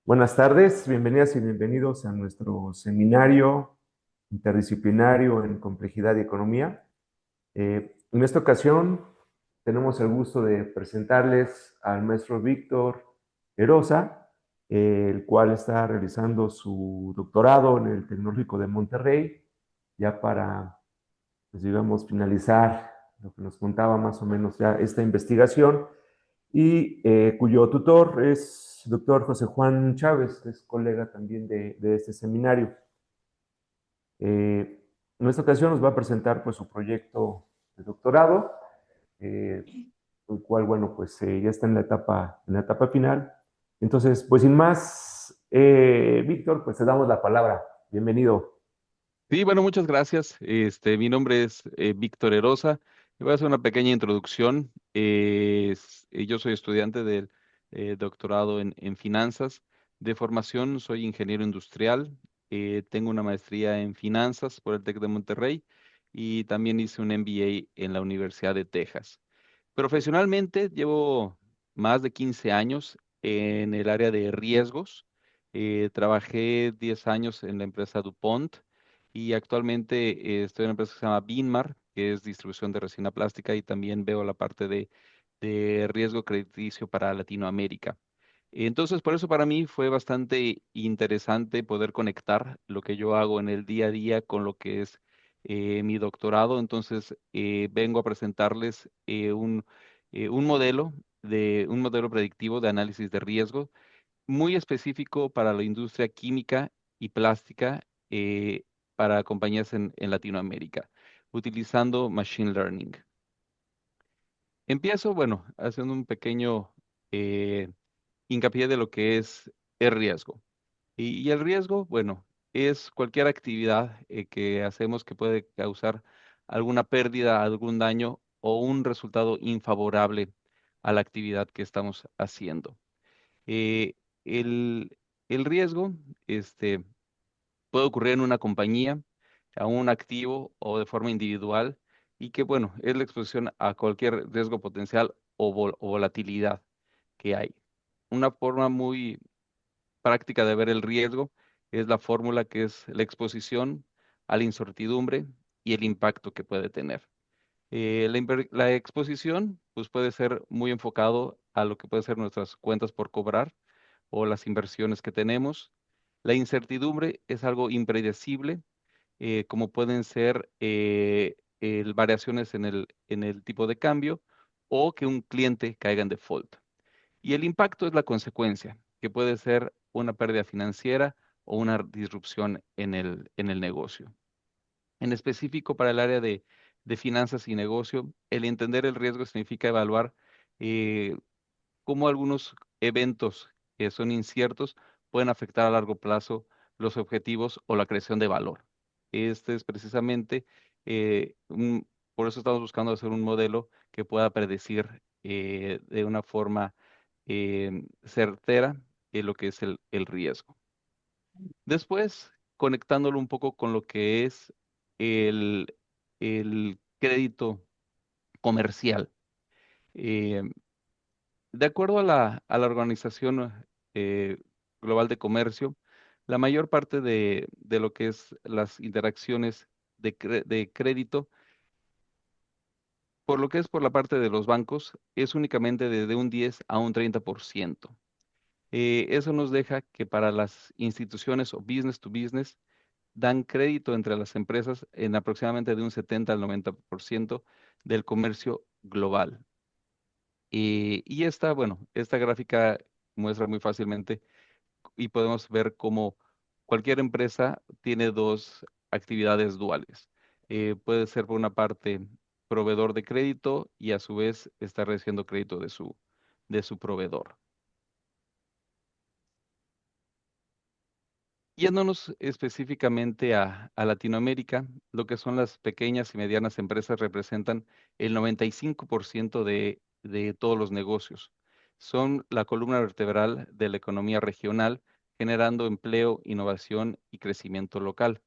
Buenas tardes, bienvenidas y bienvenidos a nuestro seminario interdisciplinario en complejidad y economía. En esta ocasión tenemos el gusto de presentarles al maestro Víctor Erosa, el cual está realizando su doctorado en el Tecnológico de Monterrey, ya para, pues, digamos, finalizar lo que nos contaba más o menos ya esta investigación y cuyo tutor es el doctor José Juan Chávez, es colega también de este seminario. En esta ocasión nos va a presentar pues, su proyecto de doctorado, eh, el cual, bueno, pues ya está en la etapa final. Entonces, pues sin más, Víctor, pues te damos la palabra. Bienvenido. Sí, bueno, muchas gracias. Mi nombre es Víctor Erosa. Y voy a hacer una pequeña introducción. Yo soy estudiante del doctorado en finanzas. De formación soy ingeniero industrial. Tengo una maestría en finanzas por el TEC de Monterrey y también hice un MBA en la Universidad de Texas. Profesionalmente llevo más de 15 años en el área de riesgos. Trabajé 10 años en la empresa DuPont y actualmente estoy en una empresa que se llama Binmar, que es distribución de resina plástica y también veo la parte de riesgo crediticio para Latinoamérica. Entonces, por eso para mí fue bastante interesante poder conectar lo que yo hago en el día a día con lo que es mi doctorado. Entonces, vengo a presentarles un modelo predictivo de análisis de riesgo muy específico para la industria química y plástica para compañías en Latinoamérica, utilizando Machine Learning. Empiezo, bueno, haciendo un pequeño eh, hincapié de lo que es el riesgo. Y el riesgo, bueno, es cualquier actividad que hacemos que puede causar alguna pérdida, algún daño o un resultado infavorable a la actividad que estamos haciendo. Eh, el, el riesgo, este, puede ocurrir en una compañía, a un activo o de forma individual, y que, bueno, es la exposición a cualquier riesgo potencial o volatilidad que hay. Una forma muy práctica de ver el riesgo es la fórmula que es la exposición a la incertidumbre y el impacto que puede tener. La exposición pues puede ser muy enfocado a lo que puede ser nuestras cuentas por cobrar o las inversiones que tenemos. La incertidumbre es algo impredecible, como pueden ser variaciones en el tipo de cambio o que un cliente caiga en default. Y el impacto es la consecuencia, que puede ser una pérdida financiera o una disrupción en el negocio. En específico para el área de finanzas y negocio, el entender el riesgo significa evaluar eh, cómo algunos eventos que son inciertos pueden afectar a largo plazo los objetivos o la creación de valor. Este es precisamente, por eso estamos buscando hacer un modelo que pueda predecir de una forma certera lo que es el riesgo. Después, conectándolo un poco con lo que es el, el crédito comercial. Eh, de acuerdo a a la Organización eh, Global de Comercio, la mayor parte de lo que es las interacciones de crédito, por lo que es por la parte de los bancos, es únicamente de un 10 a un 30%. Eso nos deja que para las instituciones o business to business dan crédito entre las empresas en aproximadamente de un 70 al 90% del comercio global. Y esta, bueno, esta gráfica muestra muy fácilmente y podemos ver cómo cualquier empresa tiene dos actividades duales. Puede ser por una parte proveedor de crédito y a su vez está recibiendo crédito de su proveedor. Yéndonos específicamente a Latinoamérica, lo que son las pequeñas y medianas empresas representan el 95% de todos los negocios. Son la columna vertebral de la economía regional, generando empleo, innovación y crecimiento local.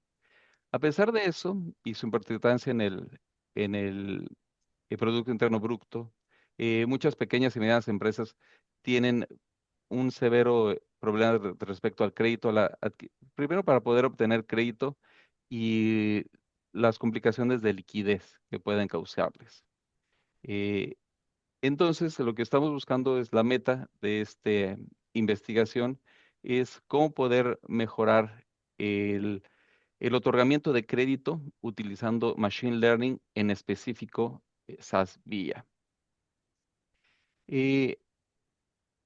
A pesar de eso, y su importancia en el Producto Interno Bruto, muchas pequeñas y medianas empresas tienen un severo problemas respecto al crédito, primero para poder obtener crédito y las complicaciones de liquidez que pueden causarles. Eh, entonces, lo que estamos buscando es la meta de esta investigación, es cómo poder mejorar el, el otorgamiento de crédito utilizando Machine Learning, en específico SAS VIA. Eh,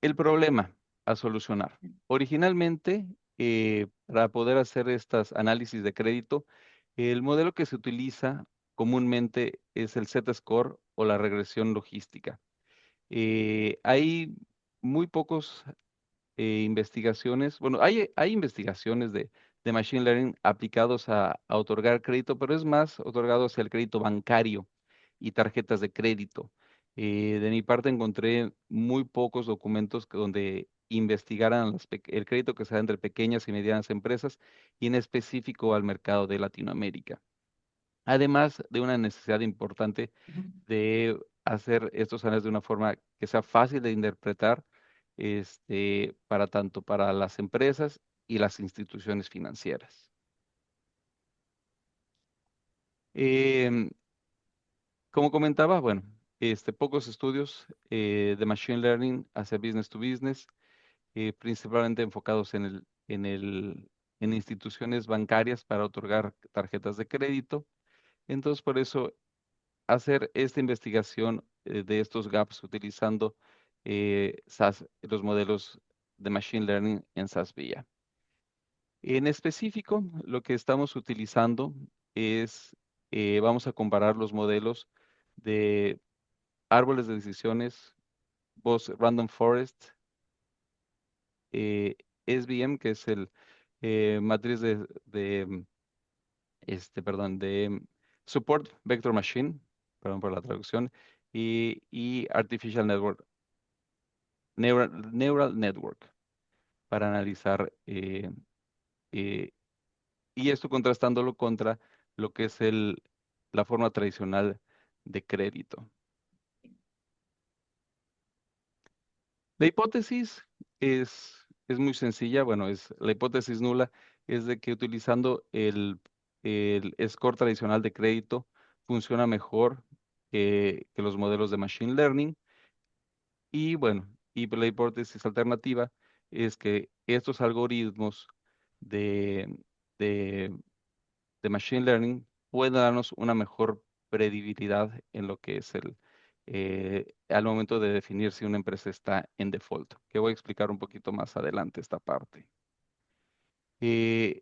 el problema a solucionar. Originalmente, para poder hacer estos análisis de crédito, el modelo que se utiliza comúnmente es el Z-score o la regresión logística. Hay muy pocos investigaciones, bueno, hay investigaciones de Machine Learning aplicados a otorgar crédito, pero es más otorgado hacia el crédito bancario y tarjetas de crédito. De mi parte encontré muy pocos documentos donde investigaran el crédito que se da entre pequeñas y medianas empresas y en específico al mercado de Latinoamérica. Además de una necesidad importante de hacer estos análisis de una forma que sea fácil de interpretar, para tanto para las empresas y las instituciones financieras. Em, Como comentaba, bueno, pocos estudios de Machine Learning hacia Business to Business, principalmente enfocados en instituciones bancarias para otorgar tarjetas de crédito. Entonces, por eso hacer esta investigación de estos gaps utilizando los modelos de Machine Learning en SAS VIA. En específico, lo que estamos utilizando es, vamos a comparar los modelos de árboles de decisiones, Random Forest, SVM, que es el matriz perdón, de Support Vector Machine, perdón por la traducción, y Artificial Network, Neural Network, para analizar, eh, y esto contrastándolo contra lo que es la forma tradicional de crédito. La hipótesis es muy sencilla, bueno, la hipótesis nula es de que utilizando el score tradicional de crédito funciona mejor que los modelos de Machine Learning. Y bueno, y la hipótesis alternativa es que estos algoritmos de, de, de Machine Learning pueden darnos una mejor predibilidad en lo que es al momento de definir si una empresa está en default, que voy a explicar un poquito más adelante esta parte. En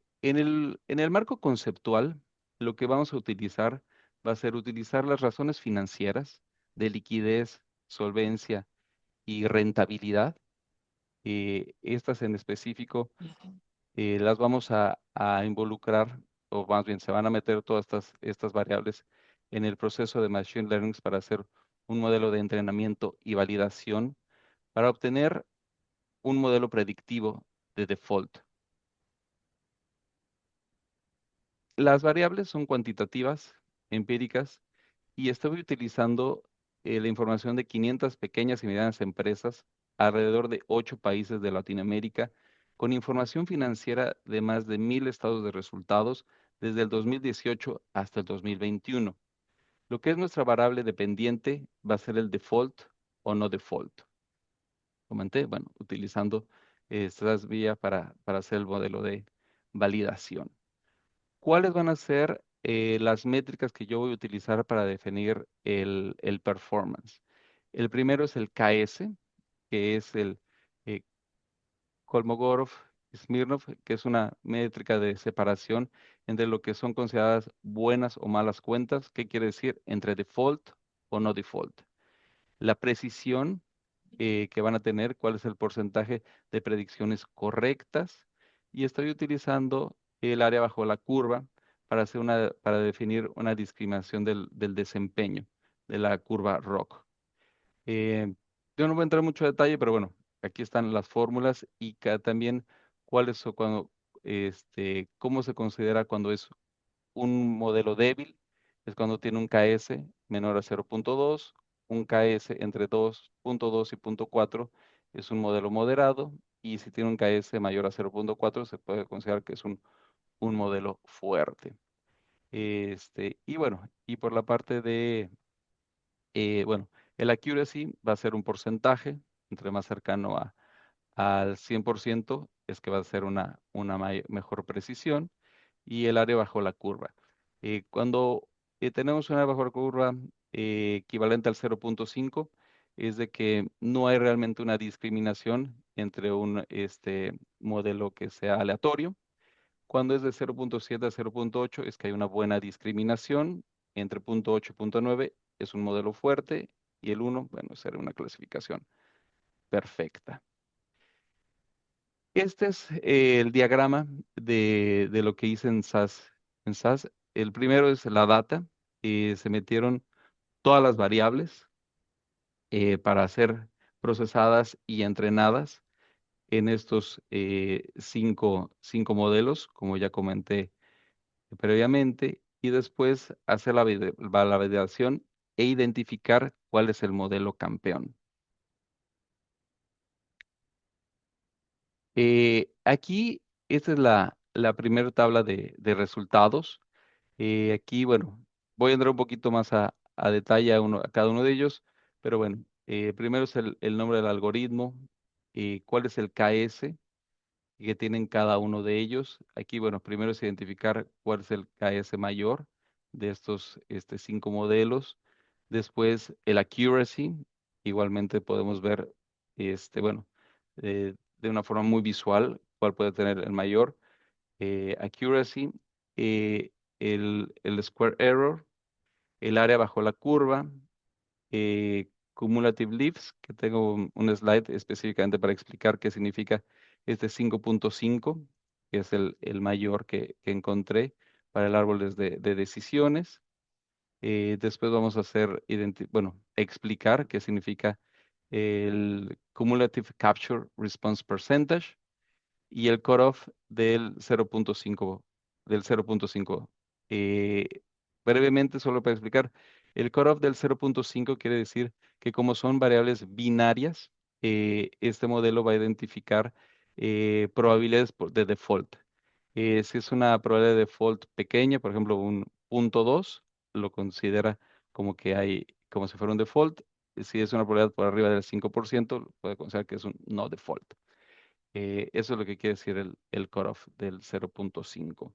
el marco conceptual, lo que vamos a utilizar va a ser utilizar las razones financieras de liquidez, solvencia y rentabilidad. Estas en específico las vamos a involucrar, o más bien se van a meter todas estas variables en el proceso de Machine Learning para hacer un modelo de entrenamiento y validación para obtener un modelo predictivo de default. Las variables son cuantitativas, empíricas, y estoy utilizando la información de 500 pequeñas y medianas empresas alrededor de 8 países de Latinoamérica, con información financiera de más de 1,000 estados de resultados desde el 2018 hasta el 2021. Lo que es nuestra variable dependiente va a ser el default o no default. Comenté, bueno, utilizando estas vías para hacer el modelo de validación. ¿Cuáles van a ser las métricas que yo voy a utilizar para definir el performance? El primero es el KS, que es el eh, Kolmogorov-Smirnov, que es una métrica de separación entre lo que son consideradas buenas o malas cuentas. ¿Qué quiere decir? Entre default o no default. La precisión que van a tener, cuál es el porcentaje de predicciones correctas. Y estoy utilizando el área bajo la curva para definir una discriminación del desempeño de la curva ROC. Eh, yo no voy a entrar en mucho detalle, pero bueno, aquí están las fórmulas y también cuáles son cómo se considera cuando es un modelo débil, es cuando tiene un KS menor a 0,2, un KS entre 2,2 y 0,4 es un modelo moderado, y si tiene un KS mayor a 0.4 se puede considerar que es un modelo fuerte. Y bueno, y por la parte de, bueno, el accuracy va a ser un porcentaje, entre más cercano al 100% es que va a ser una mejor precisión, y el área bajo la curva. Cuando tenemos una área bajo la curva equivalente al 0.5, es de que no hay realmente una discriminación entre un modelo que sea aleatorio. Cuando es de 0.7 a 0.8 es que hay una buena discriminación. Entre punto 8 y punto 9 es un modelo fuerte, y el 1, bueno, será una clasificación perfecta. Este es el diagrama de lo que hice en SAS. En SAS, el primero es la data. Se metieron todas las variables para ser procesadas y entrenadas en estos cinco modelos, como ya comenté previamente, y después hacer la validación e identificar cuál es el modelo campeón. Aquí, esta es la primera tabla de resultados. Aquí, bueno, voy a entrar un poquito más a detalle a cada uno de ellos, pero bueno, primero es el nombre del algoritmo, cuál es el KS que tienen cada uno de ellos. Aquí, bueno, primero es identificar cuál es el KS mayor de estos cinco modelos. Después, el accuracy. Igualmente podemos ver, bueno, de una forma muy visual, cuál puede tener el mayor accuracy, eh, el square error, el área bajo la curva, cumulative leaves, que tengo un slide específicamente para explicar qué significa este 5.5, que es el mayor que encontré para el árbol de decisiones. Después vamos a hacer, bueno, explicar qué significa el Cumulative Capture Response Percentage y el cutoff del 0.5, del 0.5. Eh, Brevemente, solo para explicar, el cutoff del 0.5 quiere decir que como son variables binarias, este modelo va a identificar probabilidades de default. Si es una probabilidad de default pequeña, por ejemplo, un punto 2, lo considera como que hay, como si fuera un default. Si es una probabilidad por arriba del 5%, lo puede considerar que es un no default. Eso es lo que quiere decir el cutoff del 0.5.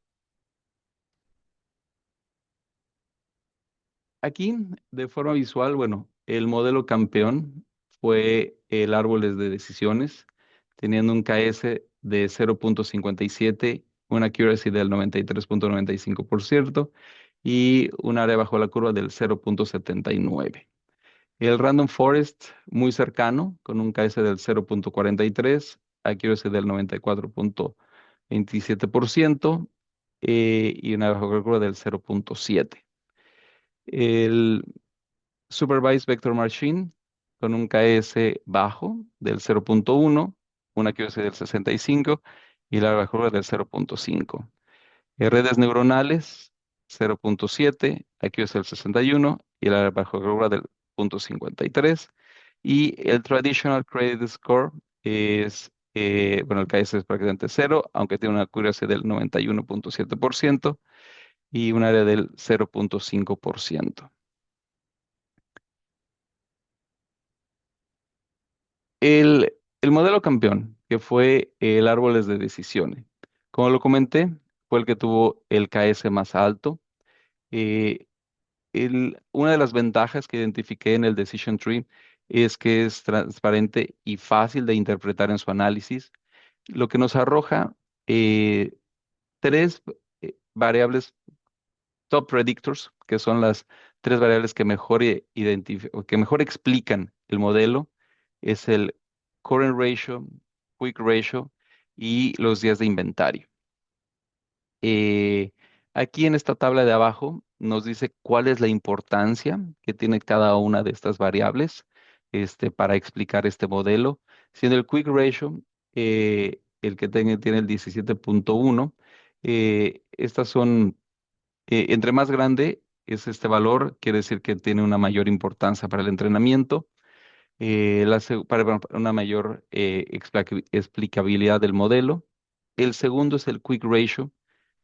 Aquí, de forma visual, bueno, el modelo campeón fue el árboles de decisiones, teniendo un KS de 0.57, una accuracy del 93.95% y un área bajo la curva del 0.79. El Random Forest muy cercano, con un KS del 0.43, accuracy del 94.27% y una bajo curva del 0.7. El Supervised Vector Machine con un KS bajo del 0.1, una accuracy del 65 y la bajo curva del 0.5. Redes neuronales 0.7, accuracy del 61 y la bajo curva del 0.53. Y el Traditional Credit Score es, bueno, el KS es prácticamente cero, aunque tiene una accuracy del 91.7% y un área del 0.5%. El modelo campeón, que fue el árboles de decisiones, como lo comenté, fue el que tuvo el KS más alto. Eh, una de las ventajas que identifiqué en el Decision Tree es que es transparente y fácil de interpretar en su análisis, lo que nos arroja eh, tres variables top predictors, que son las tres variables que mejor o que mejor explican el modelo, es el current ratio, quick ratio y los días de inventario. Eh, Aquí en esta tabla de abajo nos dice cuál es la importancia que tiene cada una de estas variables para explicar este modelo. Siendo el quick ratio, el que tiene el 17.1, estas son, entre más grande es este valor, quiere decir que tiene una mayor importancia para el entrenamiento. para una mayor explicabilidad del modelo. El segundo es el Quick Ratio,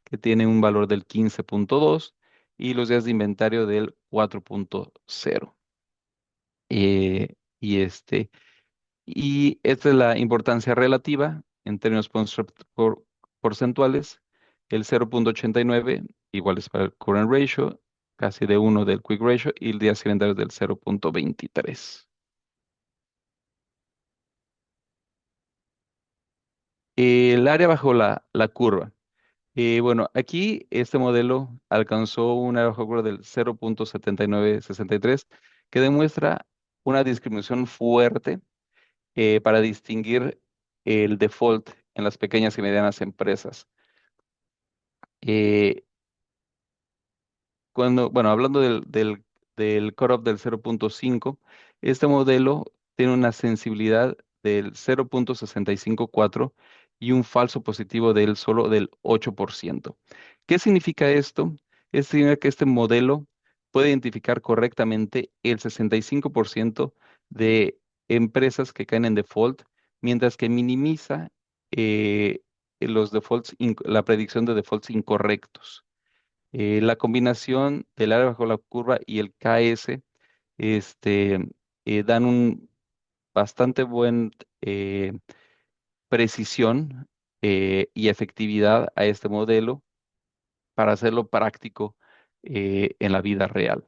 que tiene un valor del 15.2 y los días de inventario del 4.0. Eh, y este, y esta es la importancia relativa en términos porcentuales. El 0.89 igual es para el current ratio, casi de uno del quick ratio, y el días de inventario del 0.23. El área bajo la curva. Bueno, aquí este modelo alcanzó un área bajo curva del 0.7963, que demuestra una discriminación fuerte para distinguir el default en las pequeñas y medianas empresas. Eh, bueno, hablando del cutoff del 0.5, este modelo tiene una sensibilidad del 0.654 y un falso positivo del solo del 8%. ¿Qué significa esto? Esto significa que este modelo puede identificar correctamente el 65% de empresas que caen en default, mientras que minimiza eh, la predicción de defaults incorrectos. La combinación del área bajo la curva y el KS este, dan un bastante buen precisión y efectividad a este modelo para hacerlo práctico en la vida real.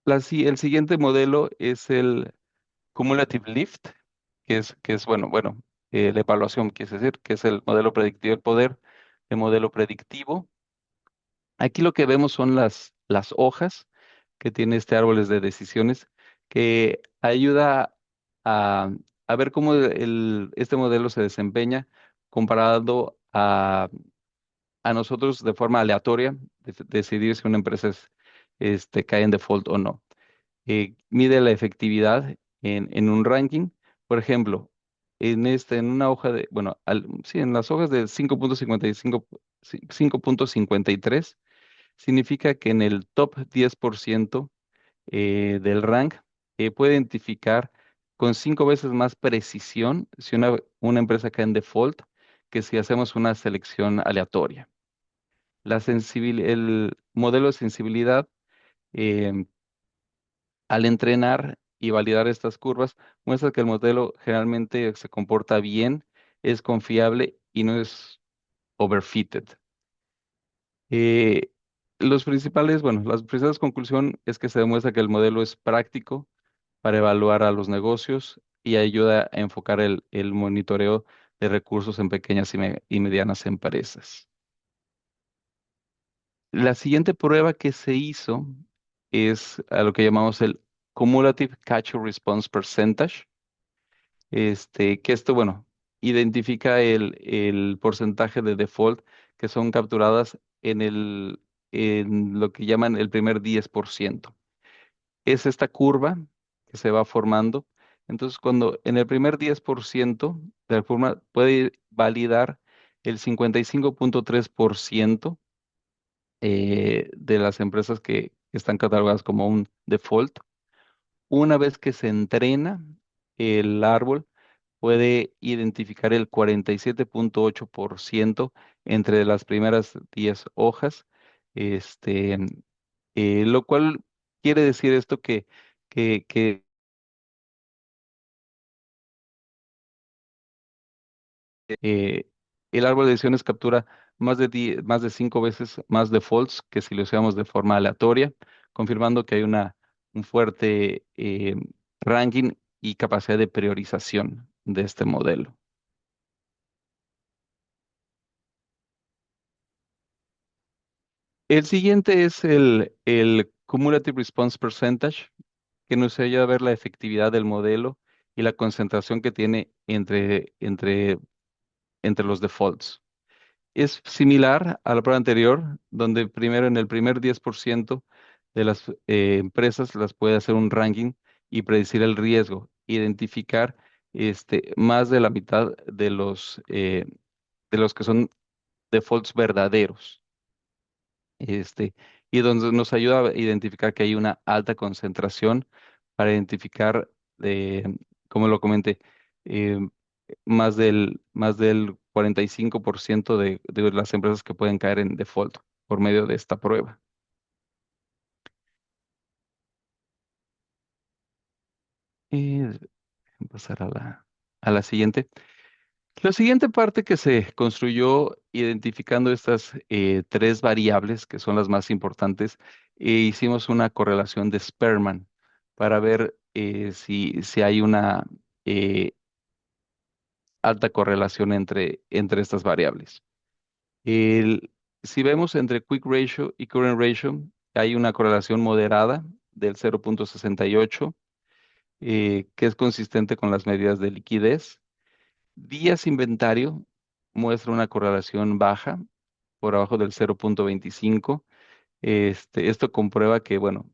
El siguiente modelo es el Cumulative Lift, que es la evaluación, quiere decir, que es el modelo predictivo del poder, el modelo predictivo. Aquí lo que vemos son las hojas que tiene este árboles de decisiones que ayuda a, a ver cómo este modelo se desempeña comparado a nosotros de forma aleatoria, decidir si una empresa cae en default o no. Mide la efectividad en un ranking. Por ejemplo, en una hoja sí, en las hojas de 5.55, 5.53 significa que en el top 10% del rank puede identificar con 5 veces más precisión si una empresa cae en default que si hacemos una selección aleatoria. El modelo de sensibilidad, eh, al entrenar y validar estas curvas, muestra que el modelo generalmente se comporta bien, es confiable y no es overfitted. Eh, las principales conclusiones es que se demuestra que el modelo es práctico para evaluar a los negocios y ayuda a enfocar el monitoreo de recursos en pequeñas y medianas empresas. La siguiente prueba que se hizo es a lo que llamamos el Cumulative Capture Response Percentage, que identifica el porcentaje de default que son capturadas en lo que llaman el primer 10%. Es esta curva que se va formando. Entonces, cuando en el primer 10% de la curva puede validar el 55.3% de las empresas que están catalogadas como un default. Una vez que se entrena, el árbol puede identificar el 47.8% entre las primeras 10 hojas, este, lo cual quiere decir esto que eh, el árbol de decisiones captura más de 5 veces más defaults que si lo hacíamos de forma aleatoria, confirmando que hay un fuerte ranking y capacidad de priorización de este modelo. El siguiente es el Cumulative Response Percentage, que nos ayuda a ver la efectividad del modelo y la concentración que tiene entre los defaults. Es similar a la prueba anterior, donde primero en el primer 10% de las empresas las puede hacer un ranking y predecir el riesgo, identificar más de la mitad de los que son defaults verdaderos. Este, y donde nos ayuda a identificar que hay una alta concentración para identificar, como lo comenté, eh, más del 45% de las empresas que pueden caer en default por medio de esta prueba. Déjenme pasar a la siguiente. La siguiente parte que se construyó identificando estas tres variables, que son las más importantes, hicimos una correlación de Spearman para ver si hay una eh, alta correlación entre estas variables. El- si vemos entre Quick Ratio y Current Ratio, hay una correlación moderada del 0,68, que es consistente con las medidas de liquidez. Días inventario muestra una correlación baja, por abajo del 0,25. Esto comprueba que, bueno,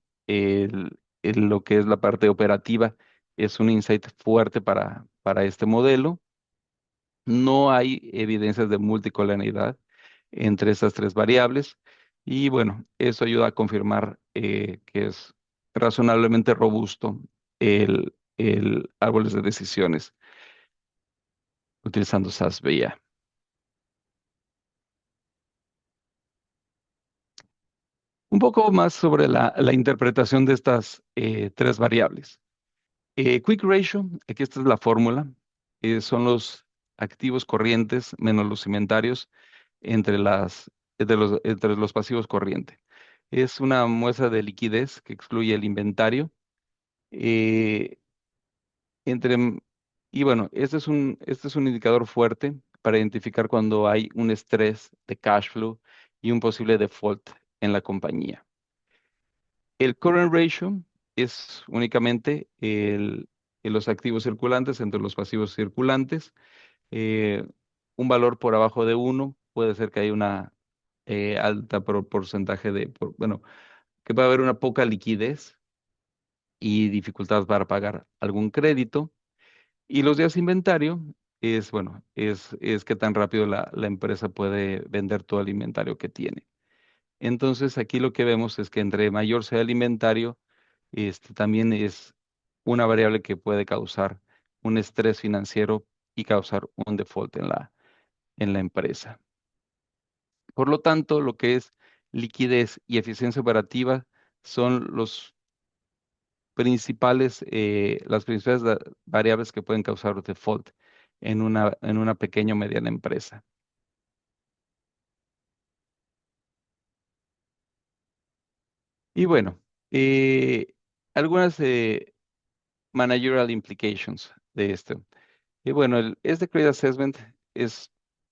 lo que es la parte operativa es un insight fuerte para este modelo. No hay evidencias de multicolonialidad entre estas tres variables y, bueno, eso ayuda a confirmar que es razonablemente robusto el árboles de decisiones utilizando SAS-VIA. Un poco más sobre la interpretación de estas tres variables. Quick Ratio, aquí esta es la fórmula, son los activos corrientes menos los inventarios entre los pasivos corrientes. Es una muestra de liquidez que excluye el inventario. eh, entre, y bueno, este es un indicador fuerte para identificar cuando hay un estrés de cash flow y un posible default en la compañía. El current ratio es únicamente los activos circulantes entre los pasivos circulantes. Eh, un valor por abajo de uno puede ser que haya una alta porcentaje bueno, que va a haber una poca liquidez y dificultad para pagar algún crédito. Y los días de inventario bueno, es qué tan rápido la empresa puede vender todo el inventario que tiene. Entonces, aquí lo que vemos es que entre mayor sea el inventario, también es una variable que puede causar un estrés financiero y causar un default en la empresa. Por lo tanto, lo que es liquidez y eficiencia operativa son las principales variables que pueden causar default en una pequeña o mediana empresa. Y bueno, eh, algunas managerial implications de esto. Y bueno, este Credit Assessment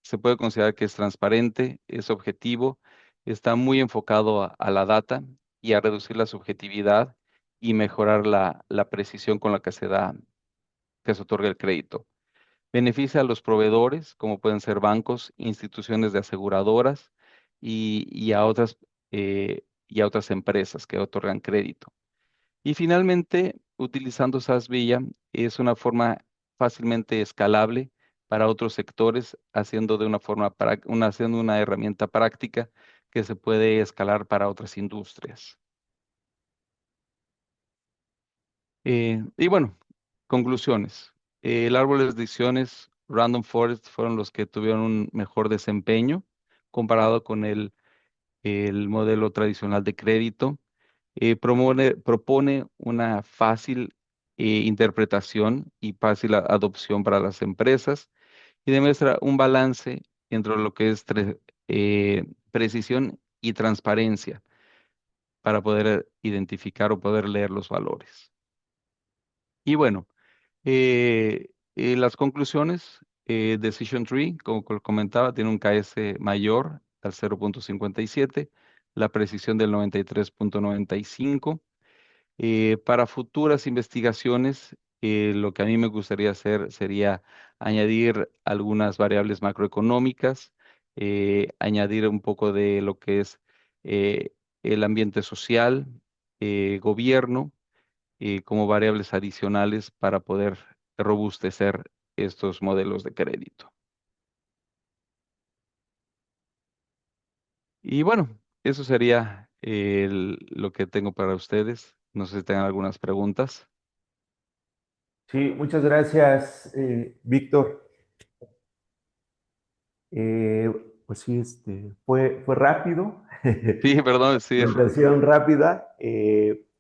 se puede considerar que es transparente, es objetivo, está muy enfocado a la data y a reducir la subjetividad y mejorar la precisión con la que se otorga el crédito. Beneficia a los proveedores, como pueden ser bancos, instituciones de aseguradoras y a otras empresas que otorgan crédito. Y finalmente, utilizando SaaS Villa es una forma fácilmente escalable para otros sectores, haciendo una herramienta práctica que se puede escalar para otras industrias. Y bueno, conclusiones. El árbol de decisiones, Random Forest, fueron los que tuvieron un mejor desempeño comparado con el modelo tradicional de crédito. Propone una fácil interpretación y fácil adopción para las empresas y demuestra un balance entre lo que es precisión y transparencia para poder identificar o poder leer los valores. Y bueno, las conclusiones, Decision Tree, como comentaba, tiene un KS mayor al 0,57, la precisión del 93,95. Para futuras investigaciones, lo que a mí me gustaría hacer sería añadir algunas variables macroeconómicas, añadir un poco de lo que es eh, el ambiente social, gobierno, como variables adicionales para poder robustecer estos modelos de crédito. Y bueno, eso sería lo que tengo para ustedes. No sé si tengan algunas preguntas. Sí, muchas gracias, Víctor. Eh, pues sí, fue rápido, Sí, perdón, sí. presentación rápida.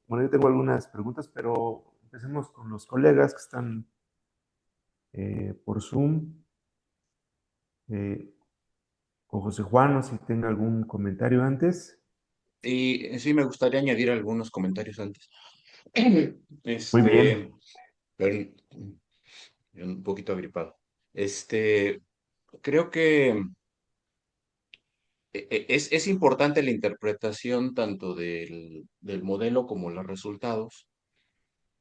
Bueno, yo tengo algunas preguntas, pero empecemos con los colegas que están por Zoom. Eh, con José Juan, no sé si tenga algún comentario antes. Y sí, me gustaría añadir algunos comentarios antes. Muy bien. Este, pero, un poquito agripado. Este, creo que es importante la interpretación tanto del modelo como los resultados,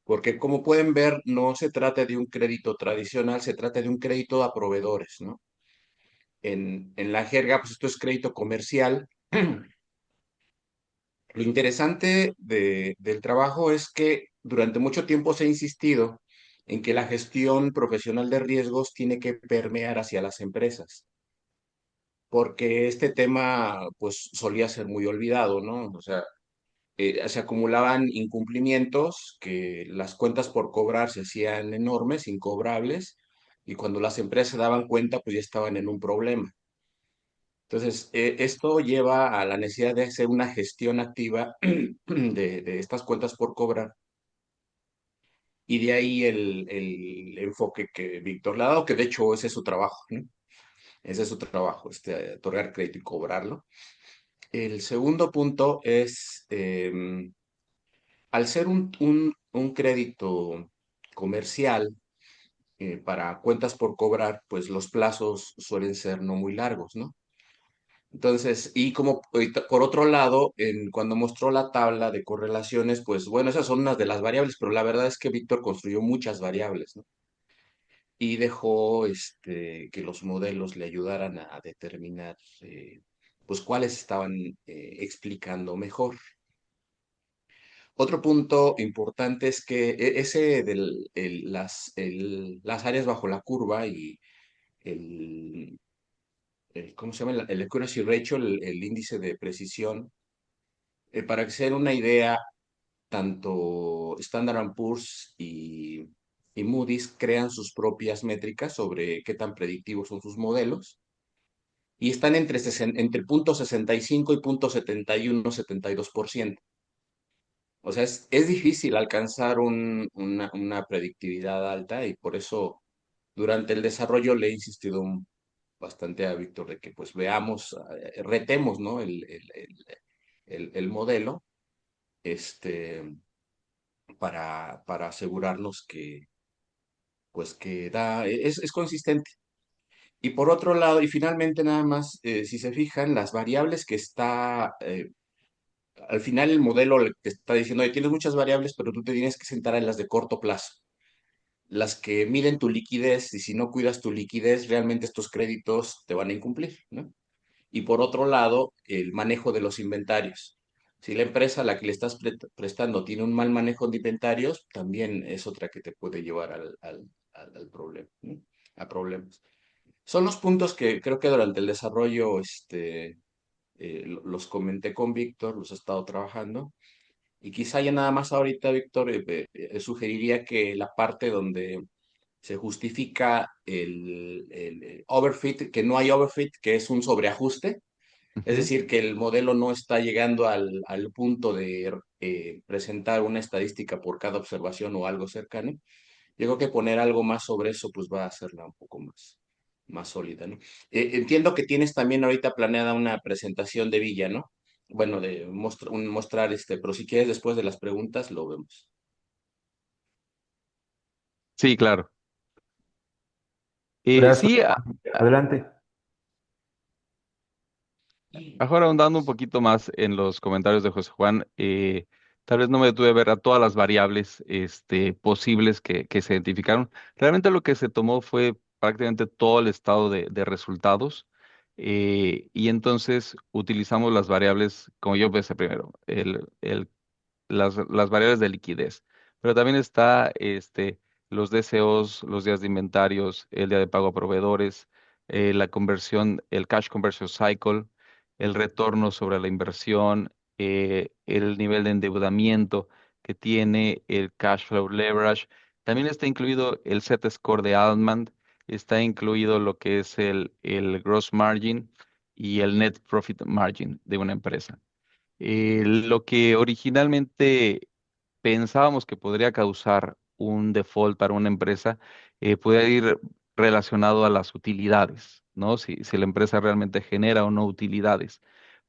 porque como pueden ver, no se trata de un crédito tradicional, se trata de un crédito a proveedores, ¿no? En la jerga, pues esto es crédito comercial. Lo interesante del trabajo es que durante mucho tiempo se ha insistido en que la gestión profesional de riesgos tiene que permear hacia las empresas, porque este tema pues solía ser muy olvidado, ¿no? O sea, se acumulaban incumplimientos, que las cuentas por cobrar se hacían enormes, incobrables, y cuando las empresas se daban cuenta pues ya estaban en un problema. Entonces, esto lleva a la necesidad de hacer una gestión activa de estas cuentas por cobrar. Y de ahí el enfoque que Víctor le ha dado, que de hecho ese es su trabajo, ¿no? Ese es su trabajo, otorgar crédito y cobrarlo. El segundo punto es, al ser un crédito comercial para cuentas por cobrar, pues los plazos suelen ser no muy largos, ¿no? Entonces, y como por otro lado, cuando mostró la tabla de correlaciones, pues bueno, esas son unas de las variables, pero la verdad es que Víctor construyó muchas variables, ¿no? Y dejó que los modelos le ayudaran a determinar, pues cuáles estaban explicando mejor. Otro punto importante es que ese las áreas bajo la curva y el, ¿cómo se llama? El accuracy ratio, el índice de precisión. Para que se den una idea, tanto Standard Poor's y Moody's crean sus propias métricas sobre qué tan predictivos son sus modelos y están entre punto 65 y punto 71, 72%. O sea, es difícil alcanzar una predictividad alta y por eso durante el desarrollo le he insistido bastante a Víctor de que pues veamos, retemos, ¿no? El modelo este, para asegurarnos que, pues, que es consistente. Y por otro lado, y finalmente nada más, si se fijan, las variables que al final el modelo te está diciendo, oye, tienes muchas variables, pero tú te tienes que sentar en las de corto plazo, las que miden tu liquidez, y si no cuidas tu liquidez, realmente estos créditos te van a incumplir, ¿no? Y por otro lado, el manejo de los inventarios. Si la empresa a la que le estás prestando tiene un mal manejo de inventarios, también es otra que te puede llevar al problema, ¿no? A problemas. Son los puntos que creo que durante el desarrollo los comenté con Víctor, los he estado trabajando. Y quizá ya nada más ahorita, Víctor, sugeriría que la parte donde se justifica el overfit, que no hay overfit, que es un sobreajuste, es Ujú. decir, que el modelo no está llegando al punto de presentar una estadística por cada observación o algo cercano. Yo creo que poner algo más sobre eso, pues va a hacerla un poco más sólida, ¿no? Entiendo que tienes también ahorita planeada una presentación de Villa, ¿no? Bueno, de mostrar pero si quieres después de las preguntas lo vemos. Sí, claro. Gracias, Sí, Juan. Adelante. mejor ahondando un poquito más en los comentarios de José Juan, tal vez no me detuve a ver a todas las variables posibles que se identificaron. Realmente lo que se tomó fue prácticamente todo el estado de resultados, y entonces utilizamos las variables, como yo pensé primero, las variables de liquidez, pero también está los DCOs, los días de inventarios, el día de pago a proveedores, la conversión, el cash conversion cycle, el retorno sobre la inversión, el nivel de endeudamiento que tiene, el cash flow leverage. También está incluido el set score de Altman, está incluido lo que es el gross margin y el net profit margin de una empresa. Lo que originalmente pensábamos que podría causar un default para una empresa, puede ir relacionado a las utilidades, ¿no? Si la empresa realmente genera o no utilidades.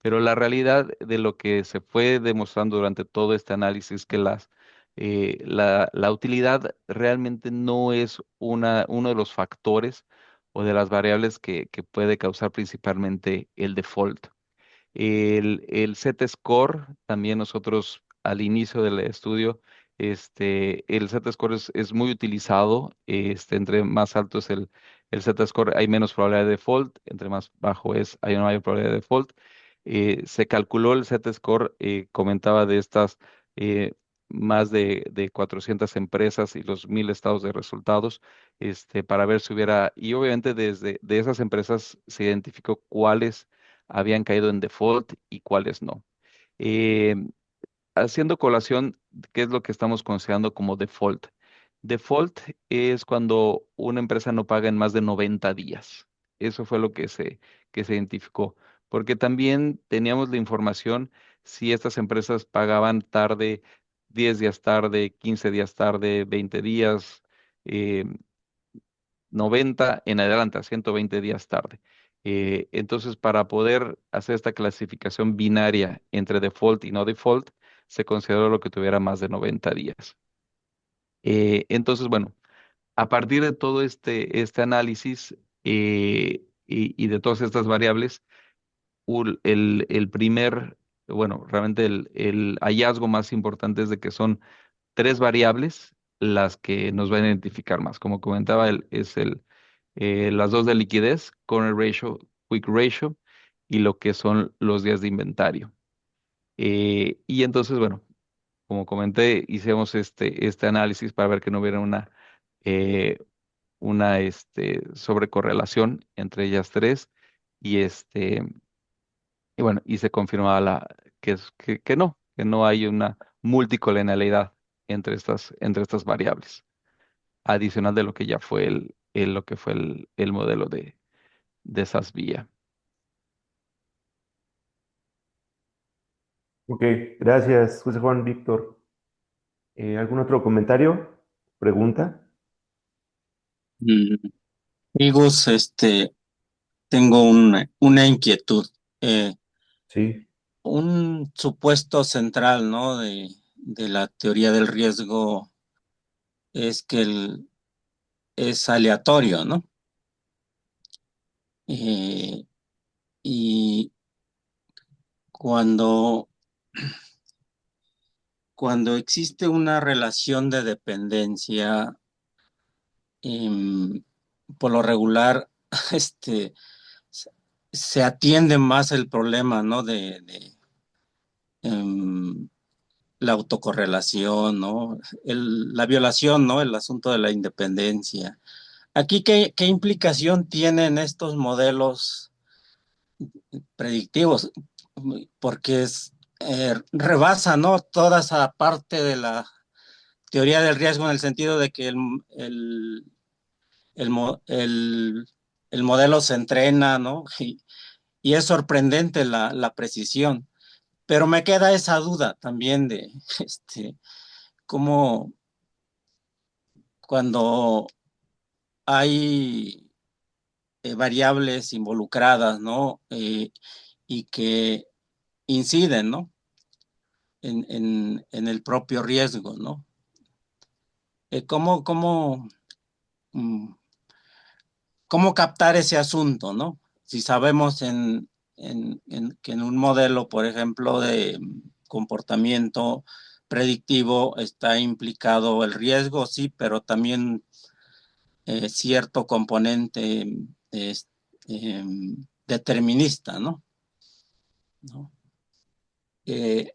Pero la realidad de lo que se fue demostrando durante todo este análisis es que la utilidad realmente no es uno de los factores o de las variables que puede causar principalmente el default. El Z-score, también nosotros al inicio del estudio, el Z-score es muy utilizado. Entre más alto es el Z-score, hay menos probabilidad de default. Entre más bajo es, hay una mayor probabilidad de default. Se calculó el Z-score, comentaba de estas eh, más de 400 empresas y los 1,000 estados de resultados, para ver si hubiera, y obviamente desde de esas empresas se identificó cuáles habían caído en default y cuáles no. Eh, Haciendo colación, ¿qué es lo que estamos considerando como default? Default es cuando una empresa no paga en más de 90 días. Eso fue lo que se identificó. Porque también teníamos la información si estas empresas pagaban tarde, 10 días tarde, 15 días tarde, 20 días. eh, 90 en adelante, a 120 días tarde. Entonces, para poder hacer esta clasificación binaria entre default y no default, se consideró lo que tuviera más de 90 días. Entonces, bueno, a partir de todo este análisis y de todas estas variables, el primer, bueno, realmente el hallazgo más importante es de que son tres variables las que nos van a identificar más. Como comentaba, las dos de liquidez, current ratio, quick ratio, y lo que son los días de inventario. Y entonces, bueno, como comenté, hicimos este análisis para ver que no hubiera eh, una sobrecorrelación entre ellas tres. Y y bueno, y se confirmaba que no hay una multicolenialidad entre estas variables, adicional de lo que ya fue lo que fue el modelo de SASB. Ok, gracias, José Juan, Víctor. ¿Algún otro comentario? ¿Pregunta? Mm, y Gus, tengo una inquietud. Eh, Sí, un supuesto central, ¿no? De la teoría del riesgo es que es aleatorio, ¿no? Eh, y cuando, cuando existe una relación de dependencia, em, por lo regular, este, se atiende más el problema, ¿no? Em, la autocorrelación, ¿no? La violación, ¿no? El asunto de la independencia. Aquí, ¿qué implicación tienen estos modelos predictivos? Porque rebasa, ¿no? Toda esa parte de la teoría del riesgo en el sentido de que el, mo- el- el modelo se entrena, ¿no? Y es sorprendente la precisión. Pero me queda esa duda también de cómo cuando hay variables involucradas, ¿no? Y que inciden, ¿no? En el propio riesgo, ¿no? ¿Cómo, mm, cómo captar ese asunto, ¿no? Si sabemos que en un modelo, por ejemplo, de comportamiento predictivo está implicado el riesgo, sí, pero también cierto componente es, eh, determinista, ¿no? ¿No? Eh,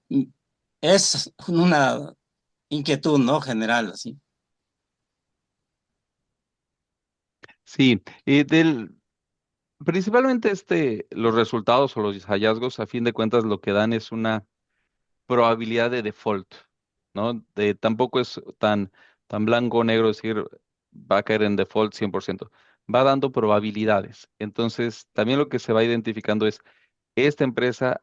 es una inquietud, ¿no? General, así. Sí, principalmente los resultados o los hallazgos, a fin de cuentas, lo que dan es probabilidad de default, ¿no? Tampoco es tan blanco o negro decir va a caer en default 100%. Va dando probabilidades. Entonces, también lo que se va identificando es, esta empresa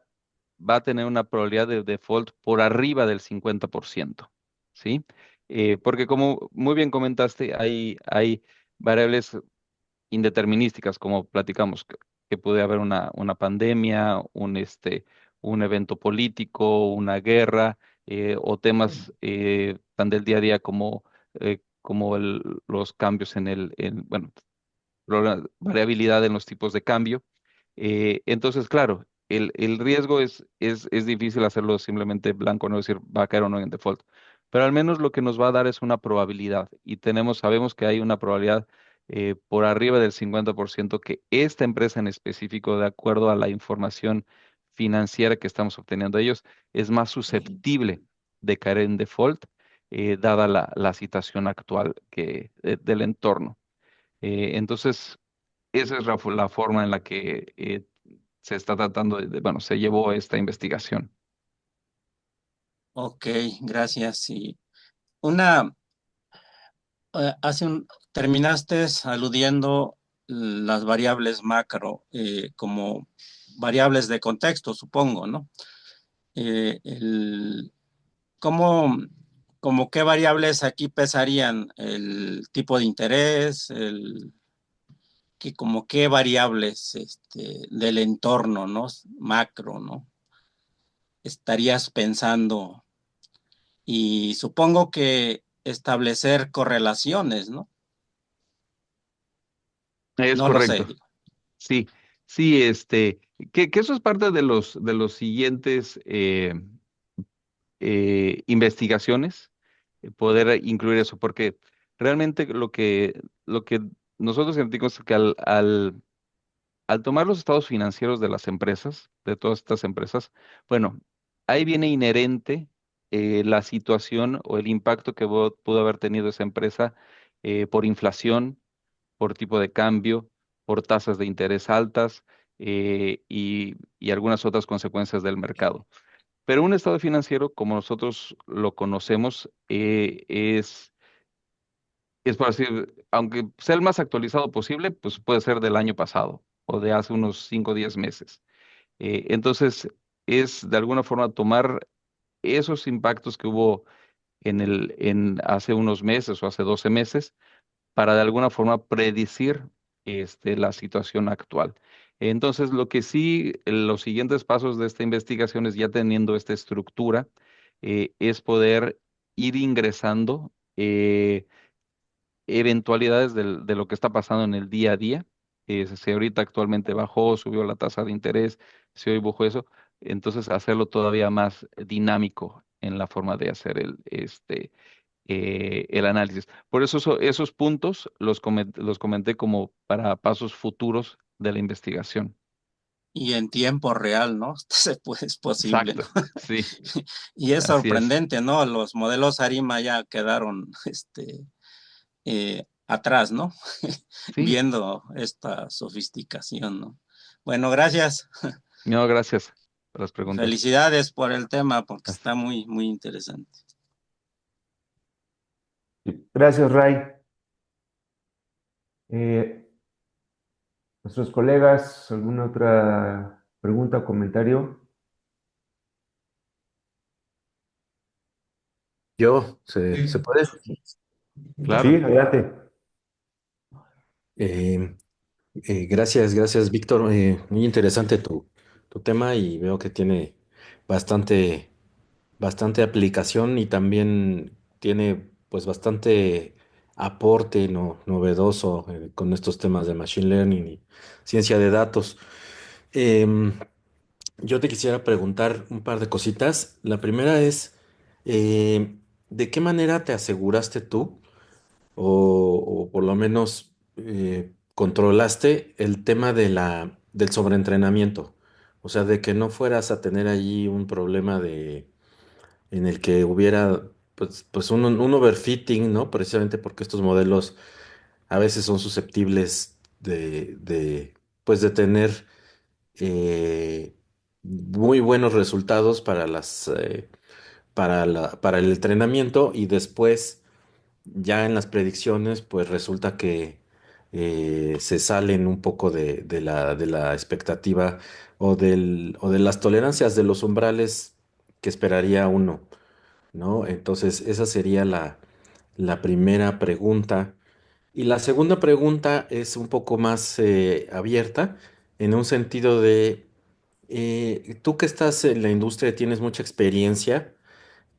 va a tener una probabilidad de default por arriba del 50%, ¿sí? Porque como muy bien comentaste, hay variables indeterminísticas, como platicamos, que puede haber una pandemia, un evento político, una guerra, o temas tan del día a día como los cambios bueno, variabilidad en los tipos de cambio. Entonces, claro, el riesgo es difícil hacerlo simplemente blanco, no decir va a caer o no en default. Pero al menos lo que nos va a dar es una probabilidad. Y sabemos que hay una probabilidad por arriba del 50% que esta empresa en específico, de acuerdo a la información financiera que estamos obteniendo de ellos, es más susceptible de caer en default, dada la situación actual del entorno. Entonces, esa es la forma en la que se está tratando bueno, se llevó esta investigación. Ok, gracias. Y una, terminaste aludiendo las variables macro como variables de contexto, supongo, ¿no? Eh, el, ¿cómo, como qué variables aquí pesarían? ¿El tipo de interés? Como qué variables del entorno, ¿no? Macro, ¿no? Estarías pensando y supongo que establecer correlaciones, ¿no? Es No lo sé. correcto. Sí, sí, que eso es parte de los siguientes investigaciones, poder incluir eso, porque realmente lo que nosotros sentimos es que al tomar los estados financieros de las empresas, de todas estas empresas, bueno, ahí viene inherente la situación o el impacto que pudo haber tenido esa empresa por inflación, por tipo de cambio, por tasas de interés altas, y algunas otras consecuencias del mercado. Pero un estado financiero, como nosotros lo conocemos, es por decir, aunque sea el más actualizado posible, pues puede ser del año pasado o de hace unos 5 o 10 meses. Entonces, es de alguna forma tomar esos impactos que hubo en hace unos meses o hace 12 meses para de alguna forma predecir la situación actual. Entonces, lo que sí, los siguientes pasos de esta investigación es ya teniendo esta estructura, es poder ir ingresando eventualidades de lo que está pasando en el día a día. Si ahorita actualmente bajó, subió la tasa de interés, si hoy bajó eso, entonces hacerlo todavía más dinámico en la forma de hacer el análisis. Por eso esos puntos los comenté como para pasos futuros de la investigación. Y en tiempo real, ¿no? Es posible, ¿no? Exacto, sí, Y es así es. sorprendente, ¿no? Los modelos ARIMA ya quedaron atrás, ¿no? Sí, Viendo esta sofisticación, ¿no? Bueno, gracias. no, gracias por las preguntas. Felicidades por el tema, porque Gracias. está muy, muy interesante. Gracias, Ray. Eh, Nuestros colegas, ¿alguna otra pregunta o comentario? ¿Se puede? Sí, Claro. adelante. Eh, gracias, Víctor. Muy interesante tu tema y veo que tiene bastante, bastante aplicación y también tiene pues bastante aporte novedoso con estos temas de Machine Learning y ciencia de datos. Em, yo te quisiera preguntar un par de cositas. La primera es, ¿de qué manera te aseguraste tú? O por lo menos controlaste el tema del sobreentrenamiento. O sea, de que no fueras a tener allí un problema en el que hubiera pues un overfitting, ¿no? Precisamente porque estos modelos a veces son susceptibles pues de tener muy buenos resultados para para el entrenamiento y después ya en las predicciones, pues resulta que se salen un poco de la expectativa o de las tolerancias de los umbrales que esperaría uno, ¿no? Entonces, esa sería la primera pregunta. Y la segunda pregunta es un poco más abierta, en un sentido de, tú que estás en la industria, tienes mucha experiencia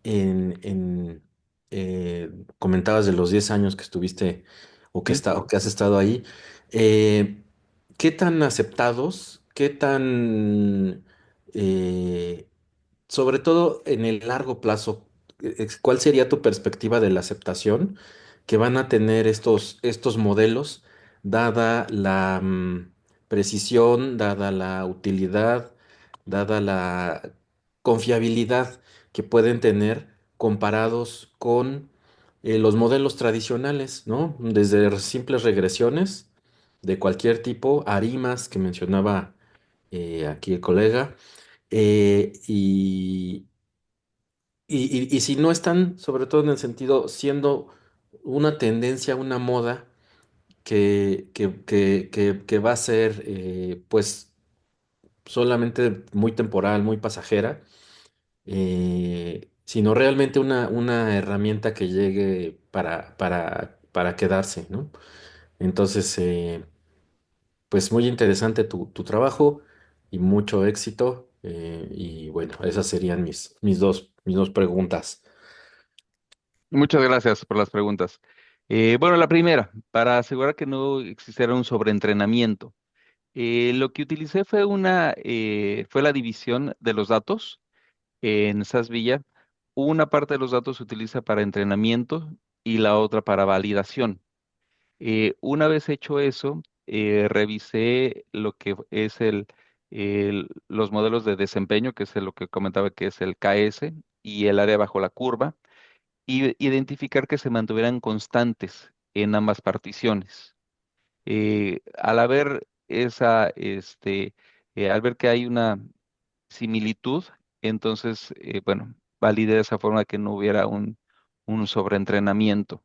en, eh, comentabas de los 10 años que estuviste Sí. o que has estado ahí. eh, ¿Qué tan aceptados, qué tan, eh, sobre todo en el largo plazo, cuál sería tu perspectiva de la aceptación que van a tener estos modelos, dada la precisión, dada la utilidad, dada la confiabilidad que pueden tener comparados con los modelos tradicionales, ¿no? Desde simples regresiones de cualquier tipo, arimas que mencionaba aquí el colega, y, y si no están, sobre todo en el sentido, siendo una tendencia, una moda que va a ser, pues, solamente muy temporal, muy pasajera, sino realmente una herramienta que llegue para quedarse, ¿no? Entonces, pues muy interesante tu trabajo y mucho éxito. Y bueno, esas serían mis dos preguntas. Muchas gracias por las preguntas. Bueno, la primera, para asegurar que no existiera un sobreentrenamiento. Lo que utilicé fue la división de los datos en SAS Villa. Una parte de los datos se utiliza para entrenamiento y la otra para validación. Una vez hecho eso, revisé lo que es los modelos de desempeño, que es lo que comentaba que es el KS y el área bajo la curva, y identificar que se mantuvieran constantes en ambas particiones. Al haber al ver que hay una similitud, entonces, bueno, validé de esa forma que no hubiera un sobreentrenamiento.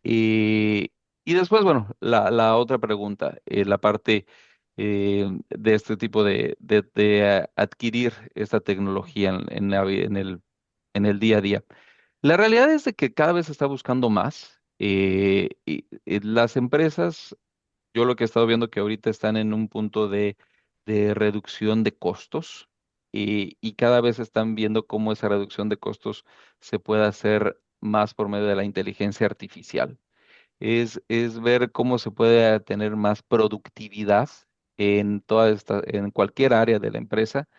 Eh, y después, bueno, la otra pregunta, la parte de este tipo de adquirir esta tecnología en el día a día. La realidad es de que cada vez se está buscando más. Las empresas, yo lo que he estado viendo que ahorita están en un punto de reducción de costos, y cada vez están viendo cómo esa reducción de costos se puede hacer más por medio de la inteligencia artificial. Es ver cómo se puede tener más productividad en cualquier área de la empresa,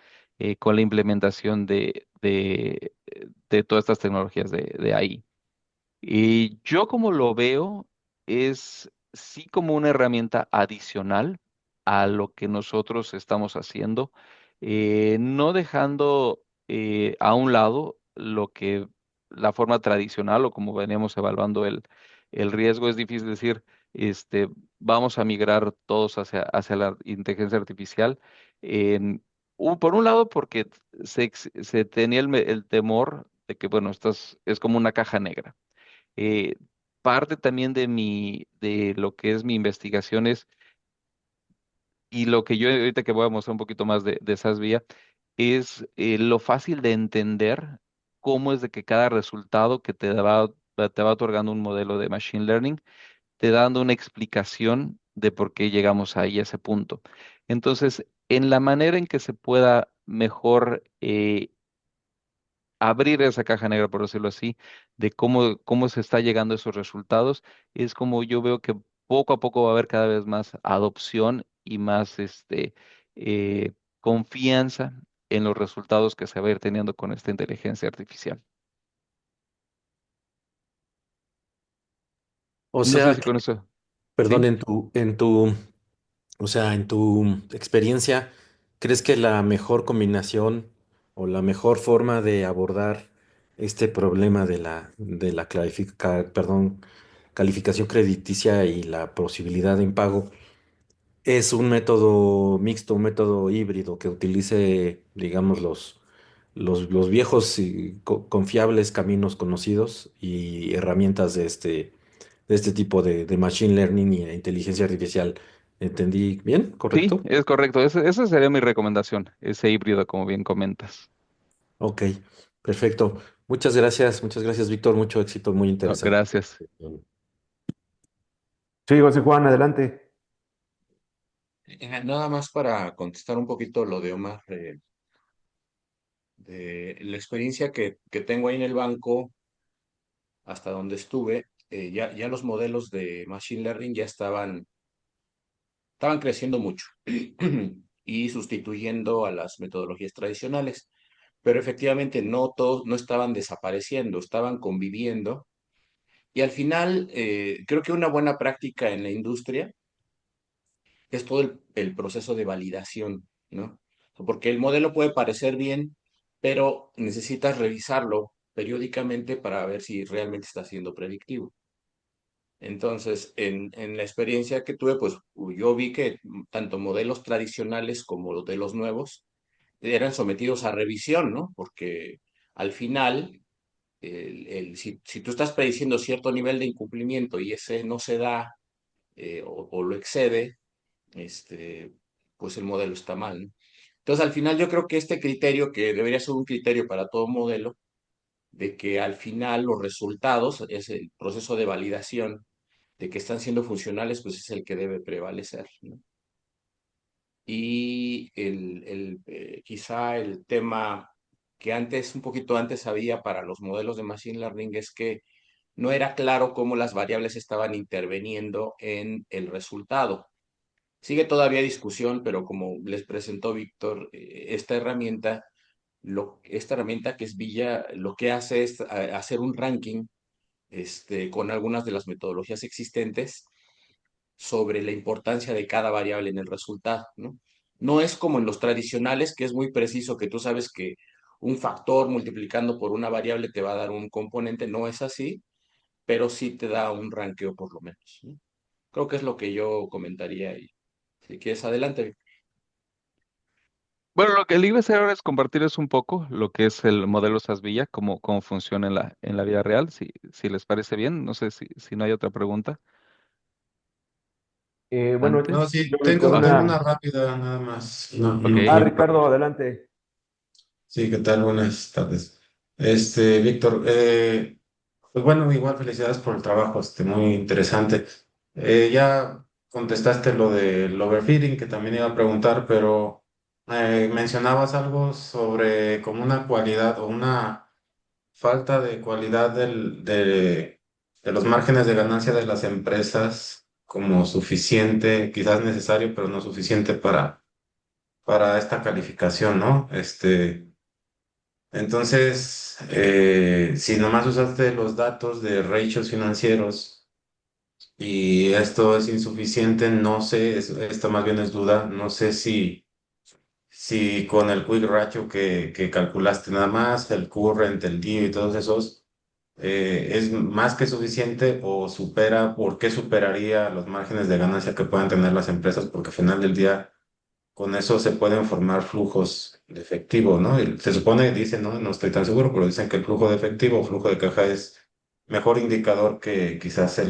con la implementación de todas estas tecnologías de AI. Y yo como lo veo es sí como una herramienta adicional a lo que nosotros estamos haciendo, no dejando a un lado la forma tradicional o como veníamos evaluando el riesgo. Es difícil decir, este, vamos a migrar todos hacia la inteligencia artificial. Por un lado, porque se tenía el temor de que, bueno, esto es como una caja negra. eh, Parte también de lo que es mi investigación y lo que yo ahorita que voy a mostrar un poquito más de SASVIA, es lo fácil de entender cómo es de que cada resultado que te va otorgando un modelo de Machine Learning, te da dando una explicación de por qué llegamos ahí a ese punto. Entonces, en la manera en que se pueda mejor abrir esa caja negra, por decirlo así, de cómo se está llegando a esos resultados, es como yo veo que poco a poco va a haber cada vez más adopción y más eh, confianza en los resultados que se va a ir teniendo con esta inteligencia artificial. O No sé sea, si con eso, perdón, ¿sí? o sea, en tu experiencia, ¿crees que la mejor combinación o la mejor forma de abordar este problema de la calificación crediticia y la posibilidad de impago es un método mixto, un método híbrido que utilice, digamos, los viejos y confiables caminos conocidos y herramientas de este tipo de machine learning y inteligencia artificial. ¿Entendí bien? Sí, ¿Correcto? es correcto. Esa sería mi recomendación, ese híbrido, como bien comentas. Ok, perfecto. Muchas gracias, Víctor. Mucho éxito, muy No, interesante. gracias. Sí, José Juan, adelante. Nada más para contestar un poquito lo de Omar, de la experiencia que tengo ahí en el banco, hasta donde estuve, ya los modelos de Machine Learning ya estaban creciendo mucho y sustituyendo a las metodologías tradicionales. Pero efectivamente no todos no estaban desapareciendo, estaban conviviendo. Y al final, creo que una buena práctica en la industria es todo el proceso de validación, ¿no? Porque el modelo puede parecer bien, pero necesitas revisarlo periódicamente para ver si realmente está siendo predictivo. Entonces, en la experiencia que tuve, pues yo vi que tanto modelos tradicionales como los de los nuevos eran sometidos a revisión, ¿no? Porque al final, si tú estás prediciendo cierto nivel de incumplimiento y ese no se da, o lo excede, este, pues el modelo está mal, ¿no? Entonces, al final yo creo que este criterio, que debería ser un criterio para todo modelo, de que al final los resultados, es el proceso de validación de que están siendo funcionales, pues es el que debe prevalecer, ¿no? Y quizá el tema que antes, un poquito antes había para los modelos de Machine Learning es que no era claro cómo las variables estaban interviniendo en el resultado. Sigue todavía discusión, pero como les presentó Víctor, esta herramienta que es Villa, lo que hace es hacer un ranking, con algunas de las metodologías existentes sobre la importancia de cada variable en el resultado, ¿no? No es como en los tradicionales, que es muy preciso, que tú sabes que un factor multiplicando por una variable te va a dar un componente, no es así, pero sí te da un ranqueo por lo menos, ¿no? Creo que es lo que yo comentaría y si quieres adelante. Bueno, lo que le iba a hacer ahora es compartirles un poco lo que es el modelo SAS-Villa, cómo funciona en la vida real, si les parece bien. No sé si no hay otra pregunta Bueno, No, antes. sí, yo ahorita tengo una una... rápida nada más. No, Ok. Ah, Ricardo, adelante. sí, ¿qué tal? Buenas tardes. Víctor, pues bueno, igual felicidades por el trabajo, muy interesante. Ya contestaste lo del overfitting, que también iba a preguntar, pero mencionabas algo sobre como una cualidad o una falta de cualidad de los márgenes de ganancia de las empresas como suficiente, quizás necesario, pero no suficiente para esta calificación, ¿no? Entonces, si nomás usaste los datos de ratios financieros y esto es insuficiente, no sé, esta más bien es duda, no sé si con el quick ratio que calculaste nada más, el current, el DIO y todos esos, es más que suficiente o supera, ¿por qué superaría los márgenes de ganancia que puedan tener las empresas? Porque al final del día con eso se pueden formar flujos de efectivo, ¿no? Y se supone, dicen, ¿no? No estoy tan seguro, pero dicen que el flujo de efectivo o flujo de caja es mejor indicador que quizás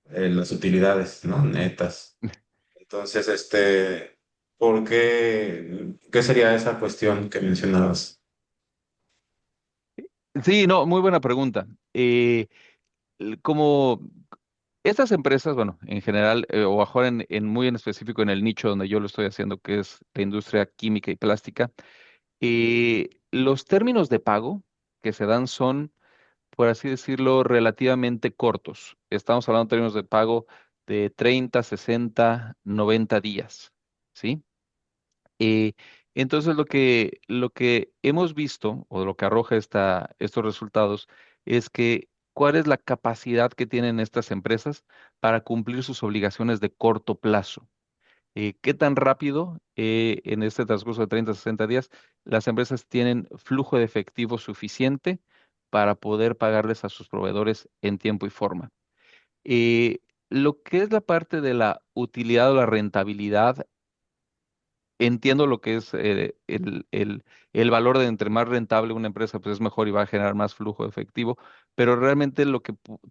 las utilidades, ¿no? Netas. Entonces, ¿por qué sería esa cuestión que mencionabas? Sí, no, muy buena pregunta. Como estas empresas, bueno, en general, o ahora muy en específico en el nicho donde yo lo estoy haciendo, que es la industria química y plástica, los términos de pago que se dan son, por así decirlo, relativamente cortos. Estamos hablando de términos de pago de 30, 60, 90 días, ¿sí? Eh, entonces, lo que hemos visto, o lo que arroja estos resultados, es que cuál es la capacidad que tienen estas empresas para cumplir sus obligaciones de corto plazo. ¿Qué tan rápido en este transcurso de 30 a 60 días las empresas tienen flujo de efectivo suficiente para poder pagarles a sus proveedores en tiempo y forma? Eh, lo que es la parte de la utilidad o la rentabilidad entiendo lo que es el valor de entre más rentable una empresa, pues es mejor y va a generar más flujo de efectivo, pero realmente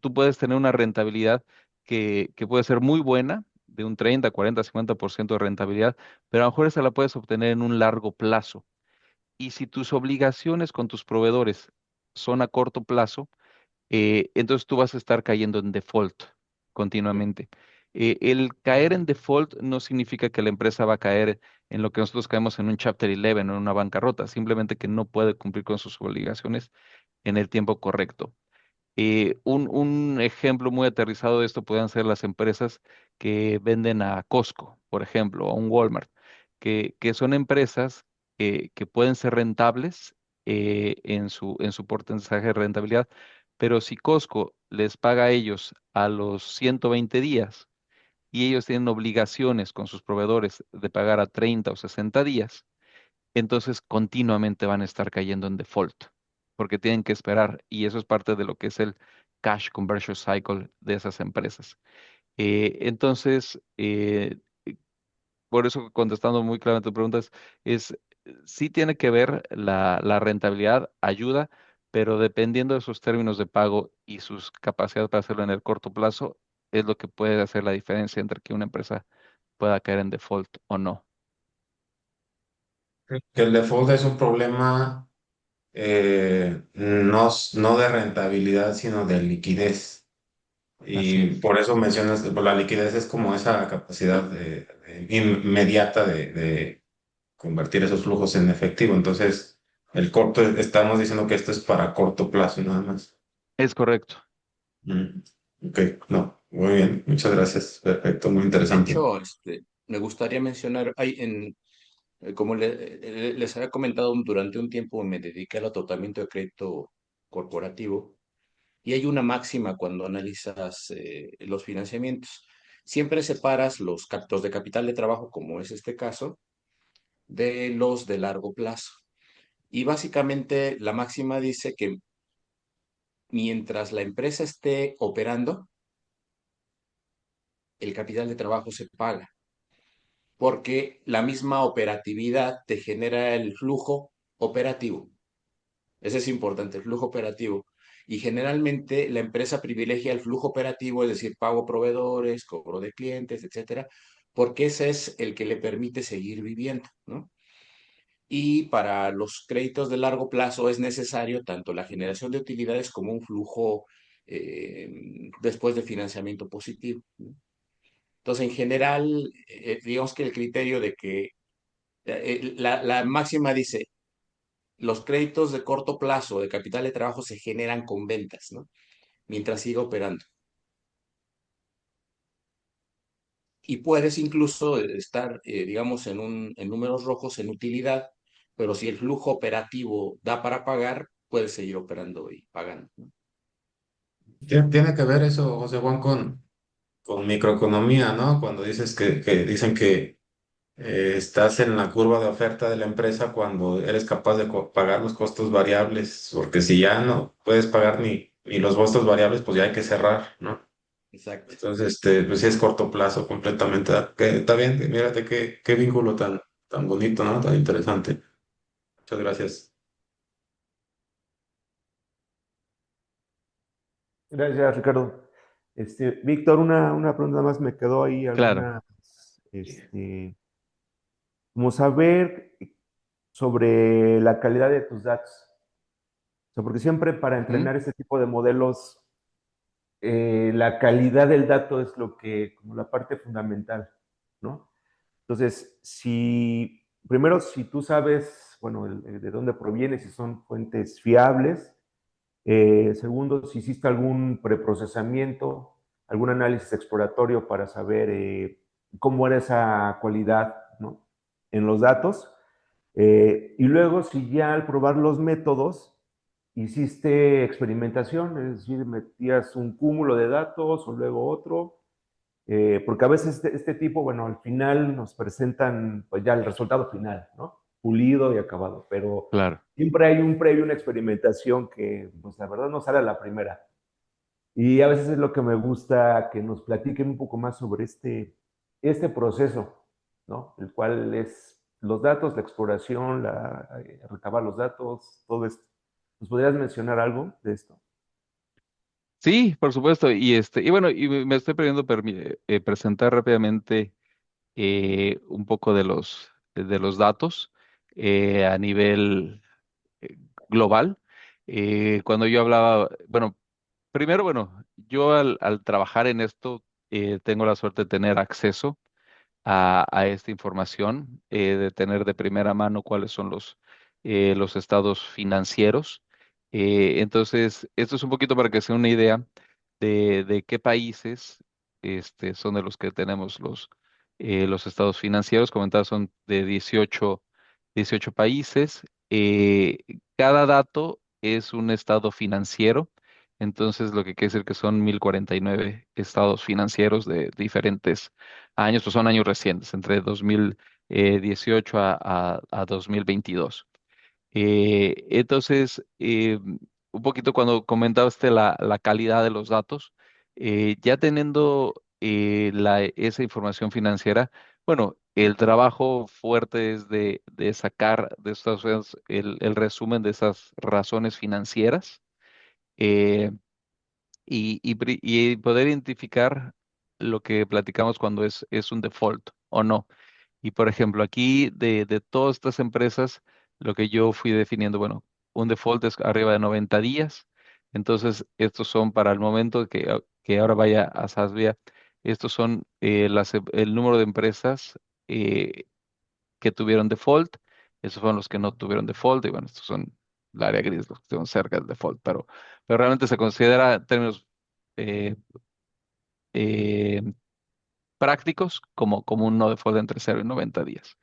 tú puedes tener una rentabilidad que puede ser muy buena, de un 30, 40, 50% de rentabilidad, pero a lo mejor esa la puedes obtener en un largo plazo. Y si tus obligaciones con tus proveedores son a corto plazo, entonces tú vas a estar cayendo en default continuamente. El caer en default no significa que la empresa va a caer en lo que nosotros caemos en un Chapter 11 o en una bancarrota, simplemente que no puede cumplir con sus obligaciones en el tiempo correcto. Un ejemplo muy aterrizado de esto pueden ser las empresas que venden a Costco, por ejemplo, o a un Walmart, que son empresas que pueden ser rentables en su porcentaje de rentabilidad, pero si Costco les paga a ellos a los 120 días y ellos tienen obligaciones con sus proveedores de pagar a 30 o 60 días, entonces continuamente van a estar cayendo en default, porque tienen que esperar, y eso es parte de lo que es el cash conversion cycle de esas empresas. Entonces, por eso contestando muy claramente tu pregunta, sí tiene que ver la rentabilidad, ayuda, pero dependiendo de sus términos de pago y sus capacidades para hacerlo en el corto plazo, es lo que puede hacer la diferencia entre que una empresa pueda caer en default o no. Que el default es un problema no de rentabilidad, sino de liquidez. Así Y es. por eso mencionas, pues, la liquidez es como esa capacidad inmediata de convertir esos flujos en efectivo. Entonces, estamos diciendo que esto es para corto plazo nada más. Es correcto. Mm, ok, no, muy bien, muchas gracias. Perfecto, muy De interesante. hecho, me gustaría mencionar, como les había comentado, durante un tiempo me dediqué al otorgamiento de crédito corporativo y hay una máxima cuando analizas los financiamientos. Siempre separas los captos de capital de trabajo, como es este caso, de los de largo plazo. Y básicamente la máxima dice que mientras la empresa esté operando, el capital de trabajo se paga, porque la misma operatividad te genera el flujo operativo. Ese es importante, el flujo operativo. Y generalmente la empresa privilegia el flujo operativo, es decir, pago a proveedores, cobro de clientes, etcétera, porque ese es el que le permite seguir viviendo, ¿no? Y para los créditos de largo plazo es necesario tanto la generación de utilidades como un flujo después de financiamiento positivo, ¿no? Entonces, en general, digamos que el criterio de que la máxima dice, los créditos de corto plazo de capital de trabajo se generan con ventas, ¿no? Mientras siga operando. Y puedes incluso estar, digamos, en números rojos en utilidad, pero si el flujo operativo da para pagar, puedes seguir operando y pagando, ¿no? Tiene que ver eso, José Juan, con microeconomía, ¿no? Cuando dices que dicen que estás en la curva de oferta de la empresa cuando eres capaz de pagar los costos variables, porque si ya no puedes pagar ni los costos variables, pues ya hay que cerrar, ¿no? Exacto. Entonces, pues sí es corto plazo completamente. Está bien, mírate qué vínculo tan bonito, ¿no? Tan interesante. Muchas gracias. Gracias, Ricardo. Víctor, una pregunta más me quedó ahí, Claro. alguna, como saber sobre la calidad de tus datos. O sea, porque siempre para ¿Mm? entrenar este tipo de modelos, la calidad del dato es como la parte fundamental, ¿no? Entonces, primero, si tú sabes, bueno, de dónde proviene, si son fuentes fiables. Segundo, si hiciste algún preprocesamiento, algún análisis exploratorio para saber cómo era esa cualidad, ¿no? En los datos. Y luego, si ya al probar los métodos, hiciste experimentación, es decir, metías un cúmulo de datos o luego otro, porque a veces este tipo, bueno, al final nos presentan pues ya el resultado final, ¿no? Pulido y acabado, pero Claro. siempre hay un previo, una experimentación que, pues la verdad no sale a la primera. Y a veces es lo que me gusta que nos platiquen un poco más sobre este proceso, ¿no? El cual es los datos, la exploración, recabar los datos, todo esto. ¿Nos podrías mencionar algo de esto? Sí, por supuesto. Y bueno, y me estoy pidiendo presentar rápidamente un poco de los datos a nivel global. Cuando yo hablaba, bueno, primero, bueno, yo al trabajar en esto tengo la suerte de tener acceso a esta información, de tener de primera mano cuáles son los estados financieros. Entonces, esto es un poquito para que sea una idea de qué países son de los que tenemos los estados financieros. Comentaba, son de 18 países. Cada dato es un estado financiero. Entonces, lo que quiere decir que son 1049 estados financieros de diferentes años, pues son años recientes, entre 2018 a 2022. Entonces, un poquito cuando comentaste la calidad de los datos, ya teniendo esa información financiera, bueno, el trabajo fuerte es de sacar de estas el resumen de esas razones financieras, eh, y poder identificar lo que platicamos cuando es un default o no. Y por ejemplo, aquí de todas estas empresas, lo que yo fui definiendo, bueno, un default es arriba de 90 días. Entonces, estos son para el momento que ahora vaya a Sasvia, estos son el número de empresas eh, que tuvieron default. Esos fueron los que no tuvieron default. Y bueno, estos son el área gris, los que estuvieron cerca del default. Pero realmente se considera en términos eh, eh, prácticos como un no default entre 0 y 90 días.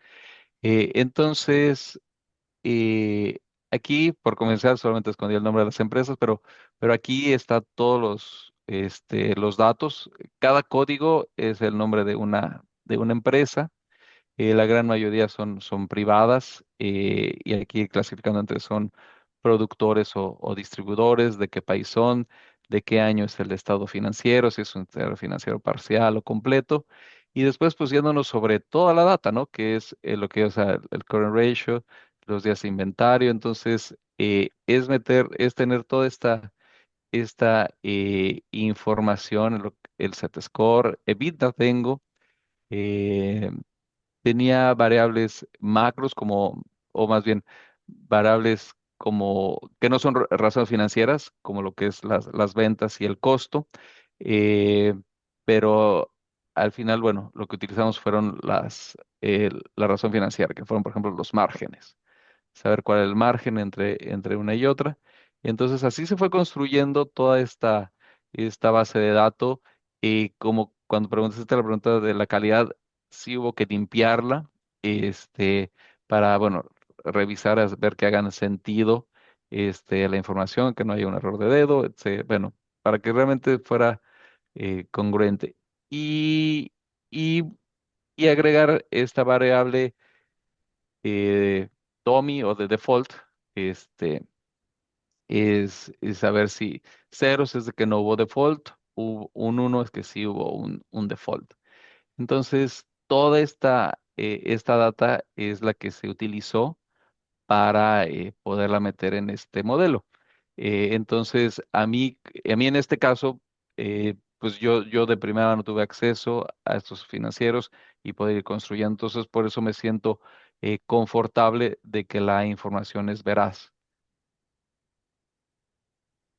Entonces, eh, aquí, por comenzar, solamente escondí el nombre de las empresas, pero aquí está todos los datos. Cada código es el nombre de una empresa. La gran mayoría son privadas, y aquí clasificando entre son productores o distribuidores, de qué país son, de qué año es el estado financiero, si es un estado financiero parcial o completo. Y después pues yéndonos sobre toda la data, ¿no? Que es lo que es el current ratio, los días de inventario. Entonces, es tener toda esta información, el set score, EBITDA tengo. eh, Tenía variables macros o más bien variables como que no son razones financieras, como lo que es las ventas y el costo. eh, pero al final, bueno, lo que utilizamos fueron la razón financiera, que fueron, por ejemplo, los márgenes, saber cuál es el margen entre una y otra. Y entonces así se fue construyendo toda esta base de datos. Y como cuando preguntaste la pregunta de la calidad, sí hubo que limpiarla, para, bueno, revisar, ver que hagan sentido, la información, que no haya un error de dedo, bueno, para que realmente fuera congruente. Y, y, y agregar esta variable dummy o de default, este, es saber si ceros es de que no hubo default, un uno es que sí hubo un default. Entonces, toda esta data es la que se utilizó para poderla meter en este modelo. Entonces, a mí en este caso, pues yo de primera no tuve acceso a estos financieros y poder ir construyendo. Entonces, por eso me siento confortable de que la información es veraz.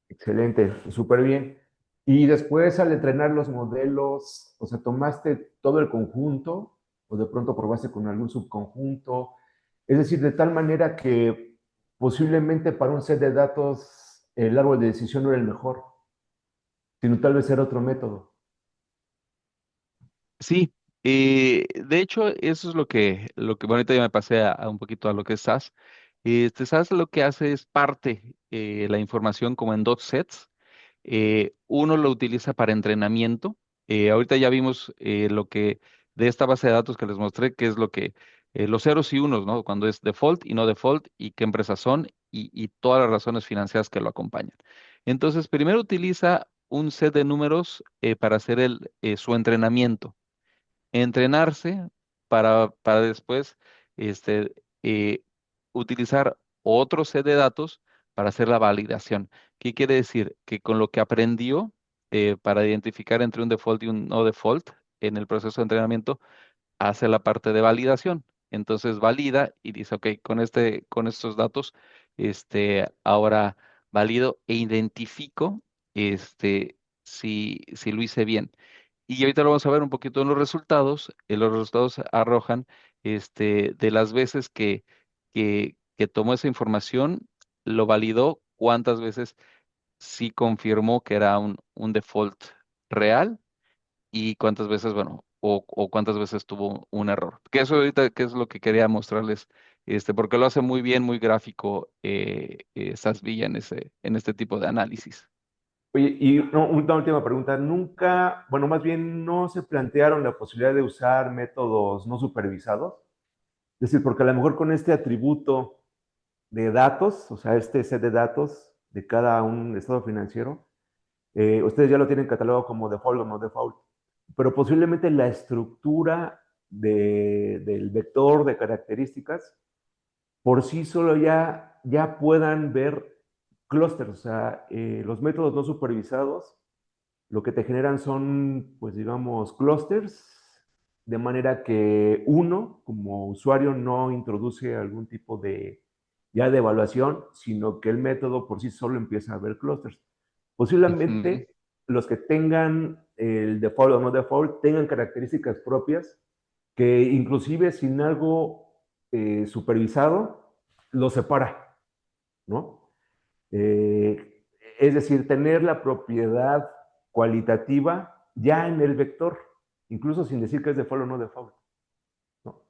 Excelente, súper bien. Y después al entrenar los modelos, o sea, ¿tomaste todo el conjunto o de pronto probaste con algún subconjunto? Es decir, de tal manera que posiblemente para un set de datos el árbol de decisión no era el mejor, sino tal vez era otro método. Sí, de hecho, eso es bueno, ahorita ya me pasé a un poquito a lo que es SAS. SAS lo que hace es parte la información como en dos sets. Uno lo utiliza para entrenamiento. Ahorita ya vimos lo que de esta base de datos que les mostré, que es los ceros y unos, ¿no? Cuando es default y no default, y qué empresas son, y todas las razones financieras que lo acompañan. Entonces, primero utiliza un set de números para hacer su entrenamiento, entrenarse para después este, eh, utilizar otro set de datos para hacer la validación. ¿Qué quiere decir? Que con lo que aprendió para identificar entre un default y un no default en el proceso de entrenamiento, hace la parte de validación. Entonces valida y dice, ok, con estos datos, ahora valido e identifico si lo hice bien. Y ahorita lo vamos a ver un poquito en los resultados. Los resultados arrojan de las veces que tomó esa información, lo validó, cuántas veces sí confirmó que era un default real y cuántas veces, bueno, o cuántas veces tuvo un error. Que eso ahorita, que es lo que quería mostrarles, porque lo hace muy bien, muy gráfico, Sasvilla en este tipo de análisis. Oye, y no, una última pregunta. Nunca, bueno, más bien no se plantearon la posibilidad de usar métodos no supervisados. Es decir, porque a lo mejor con este atributo de datos, o sea, este set de datos de cada un estado financiero, ustedes ya lo tienen catalogado como default o no default, pero posiblemente la estructura del vector de características por sí solo ya puedan ver clústeres, o sea, los métodos no supervisados lo que te generan son, pues digamos, clústeres, de manera que uno, como usuario, no introduce algún tipo ya de evaluación, sino que el método por sí solo empieza a ver clústeres. Ujú. Posiblemente los que tengan el default o no default tengan características propias que inclusive sin algo supervisado lo separa, ¿no? Es decir, tener la propiedad cualitativa ya en el vector, incluso sin decir que es default o no default, ¿no?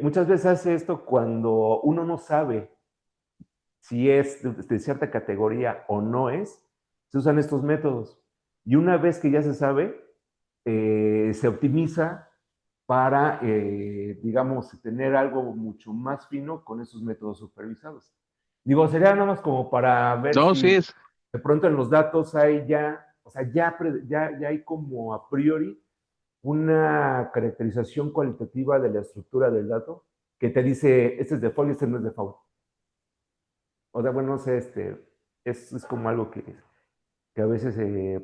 Muchas veces hace esto cuando uno no sabe si es de cierta categoría o no es, se usan estos métodos. Y una vez que ya se sabe, se optimiza para, digamos, tener algo mucho más fino con esos métodos supervisados. Digo, sería nada más como para ver No, sí si es. de pronto en los datos hay ya, o sea, ya hay como a priori una caracterización cualitativa de la estructura del dato que te dice, este es default y este no es default. O sea, bueno, no sé, es como algo que a veces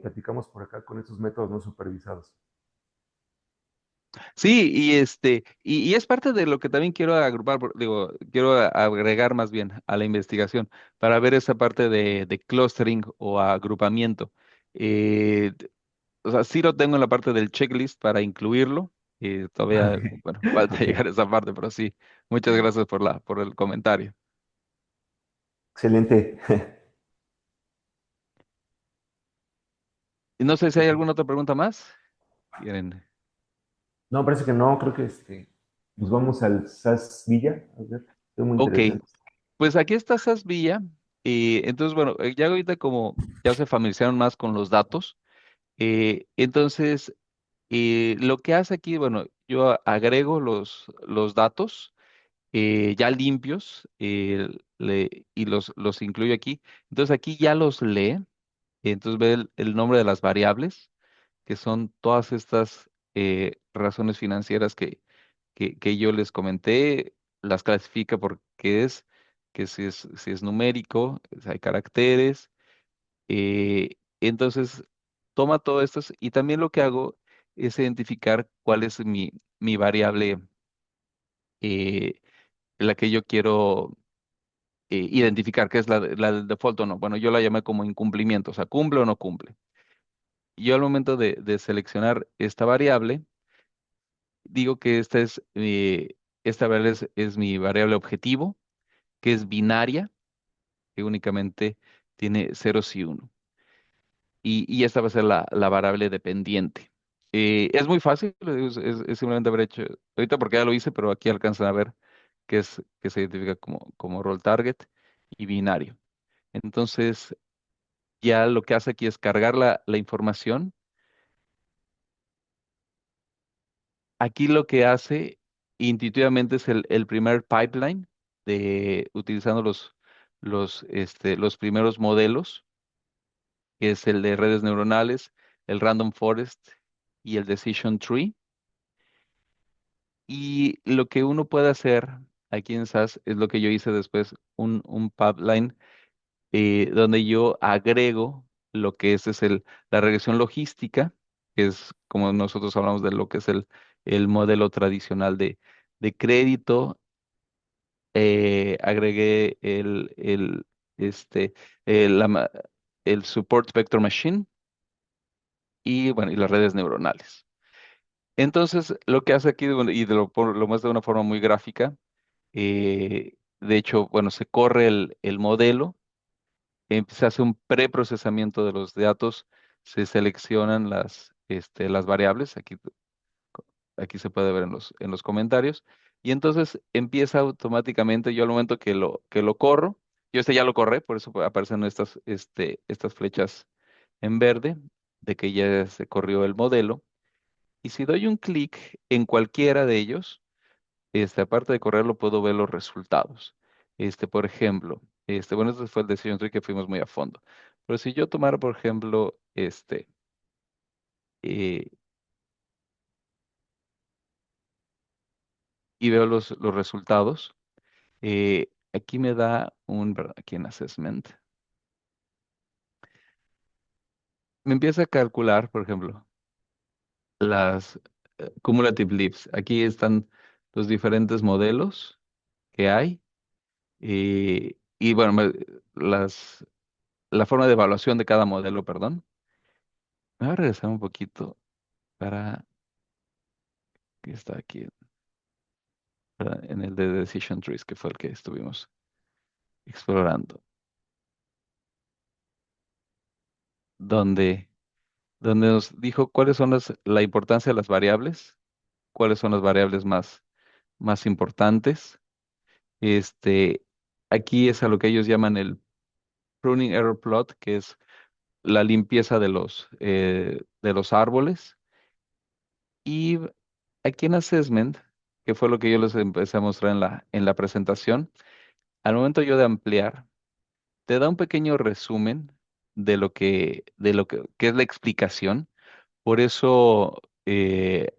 platicamos por acá con estos métodos no supervisados. Sí, y es parte de lo que también quiero agrupar, digo, quiero agregar más bien a la investigación para ver esa parte de clustering o agrupamiento. O sea, sí lo tengo en la parte del checklist para incluirlo. Todavía, Ok, bueno, falta ok. llegar a esa parte, pero sí. Muchas gracias por el comentario. Excelente. Y no sé si hay alguna otra pregunta más. ¿Quieren? No, parece que no, creo que nos vamos al SAS Villa. A ver, es muy Ok, interesante. pues aquí está Sasvilla. Entonces, bueno, ya ahorita como ya se familiarizaron más con los datos, entonces lo que hace aquí, bueno, yo agrego los datos ya limpios y los incluyo aquí. Entonces aquí ya los lee, entonces ve el nombre de las variables, que son todas estas razones financieras que yo les comenté, las clasifica por qué es, que si es numérico, si hay caracteres. Entonces, toma todo esto y también lo que hago es identificar cuál es mi variable, eh, la que yo quiero identificar, que es la del default o no. Bueno, yo la llamé como incumplimiento, o sea, cumple o no cumple. Y yo al momento de seleccionar esta variable, digo que esta variable es mi variable objetivo, que es binaria, que únicamente tiene ceros y uno. Y esta va a ser la variable dependiente. Es muy fácil, es simplemente haber hecho, ahorita porque ya lo hice, pero aquí alcanzan a ver que se identifica como role target y binario. Entonces, ya lo que hace aquí es cargar la información. Aquí lo que hace intuitivamente es el primer pipeline utilizando los primeros modelos, que es el de redes neuronales, el random forest y el decision tree. Y lo que uno puede hacer aquí en SAS es lo que yo hice después, un pipeline donde yo agrego lo que es la regresión logística, que es como nosotros hablamos de lo que es el modelo tradicional de crédito. Agregué este, el, la ma- el Support Vector Machine y, bueno, y las redes neuronales. Entonces, lo que hace aquí, bueno, y lo muestra de una forma muy gráfica, de hecho, bueno, se corre el modelo, se hace un preprocesamiento de los datos, se seleccionan las variables, aquí se puede ver en los comentarios, y entonces empieza automáticamente, yo al momento que lo corro, yo ya lo corré, por eso aparecen estas flechas en verde, de que ya se corrió el modelo, y si doy un clic en cualquiera de ellos, aparte de correrlo, puedo ver los resultados. Por ejemplo, bueno, este fue el Decision Tree que fuimos muy a fondo. Pero si yo tomara, por ejemplo, eh, y veo los resultados, aquí me da ¿verdad? Aquí en Assessment, me empieza a calcular, por ejemplo, las cumulative leaps. Aquí están los diferentes modelos que hay. Y bueno, la forma de evaluación de cada modelo, perdón. Me voy a regresar un poquito para que está aquí, en el de Decision Trees, que fue el que estuvimos explorando, donde, donde nos dijo cuáles son la importancia de las variables, cuáles son las variables más importantes. Este, Aquí es a lo que ellos llaman el pruning error plot, que es la limpieza de los árboles. Y aquí en Assessment, que fue lo que yo les empecé a mostrar en la presentación, al momento yo de ampliar, te da un pequeño resumen de lo que es la explicación. Por eso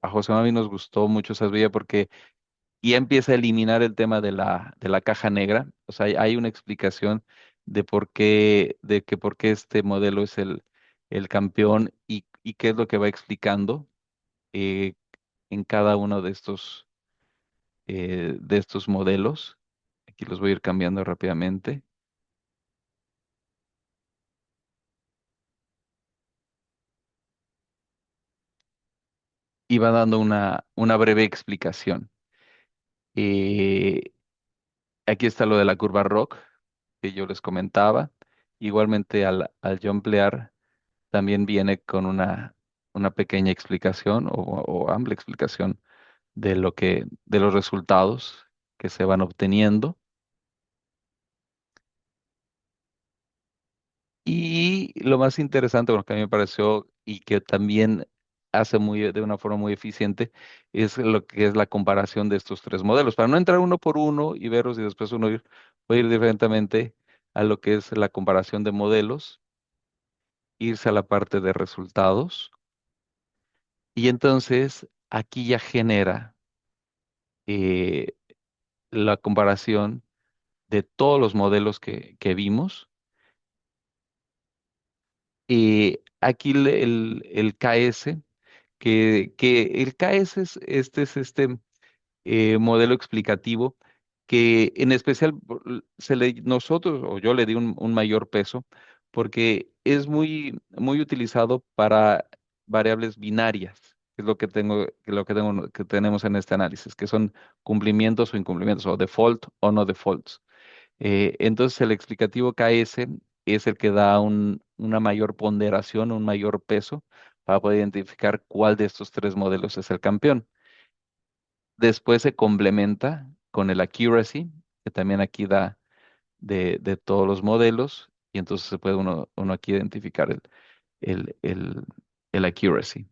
a José Mami nos gustó mucho esa vía porque ya empieza a eliminar el tema de la caja negra. O sea, hay una explicación de por qué este modelo es el campeón y qué es lo que va explicando eh, en cada uno de estos modelos. Aquí los voy a ir cambiando rápidamente. Y va dando una breve explicación. Eh, Aquí está lo de la curva ROC que yo les comentaba. Igualmente al yo emplear también viene con una pequeña explicación o amplia explicación de los resultados que se van obteniendo. Y lo más interesante, bueno, que a mí me pareció y que también hace de una forma muy eficiente, es lo que es la comparación de estos tres modelos. Para no entrar uno por uno y verlos y después puede ir diferentemente a lo que es la comparación de modelos, irse a la parte de resultados y entonces aquí ya genera eh, la comparación de todos los modelos que vimos. Aquí el KS, que el KS es este modelo explicativo que en especial nosotros o yo le di un mayor peso porque es muy, muy utilizado para variables binarias, que es lo que tenemos en este análisis, que son cumplimientos o incumplimientos, o default o no defaults. Entonces el explicativo KS es el que da una mayor ponderación, un mayor peso para poder identificar cuál de estos tres modelos es el campeón. Después se complementa con el accuracy, que también aquí da de todos los modelos, y entonces se puede uno aquí identificar el, el, el accuracy.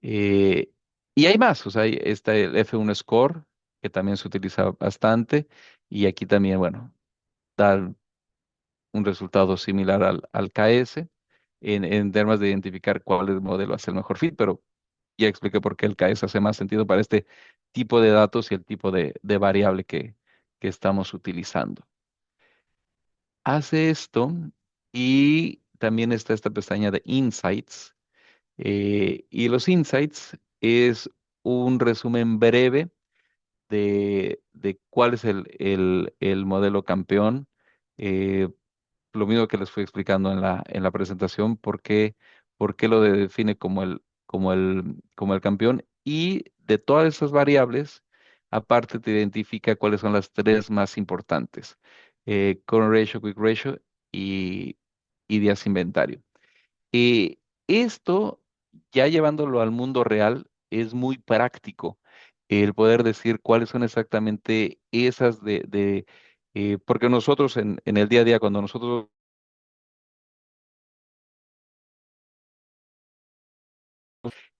Eh, y hay más, o sea, está el F1 score, que también se utiliza bastante, y aquí también, bueno, da un resultado similar al KS en temas de identificar cuál es el modelo hace el mejor fit, pero ya expliqué por qué el KS hace más sentido para este tipo de datos y el tipo de variable que estamos utilizando. Hace esto y también está esta pestaña de Insights. Y los Insights es un resumen breve de cuál es el modelo campeón. eh, lo mismo que les fui explicando en la presentación, por qué lo define como el campeón. Y de todas esas variables, aparte te identifica cuáles son las tres más importantes. Current ratio, quick ratio y, y días inventario. Eh, esto, ya llevándolo al mundo real, es muy práctico el poder decir cuáles son exactamente esas porque nosotros en el día a día, cuando nosotros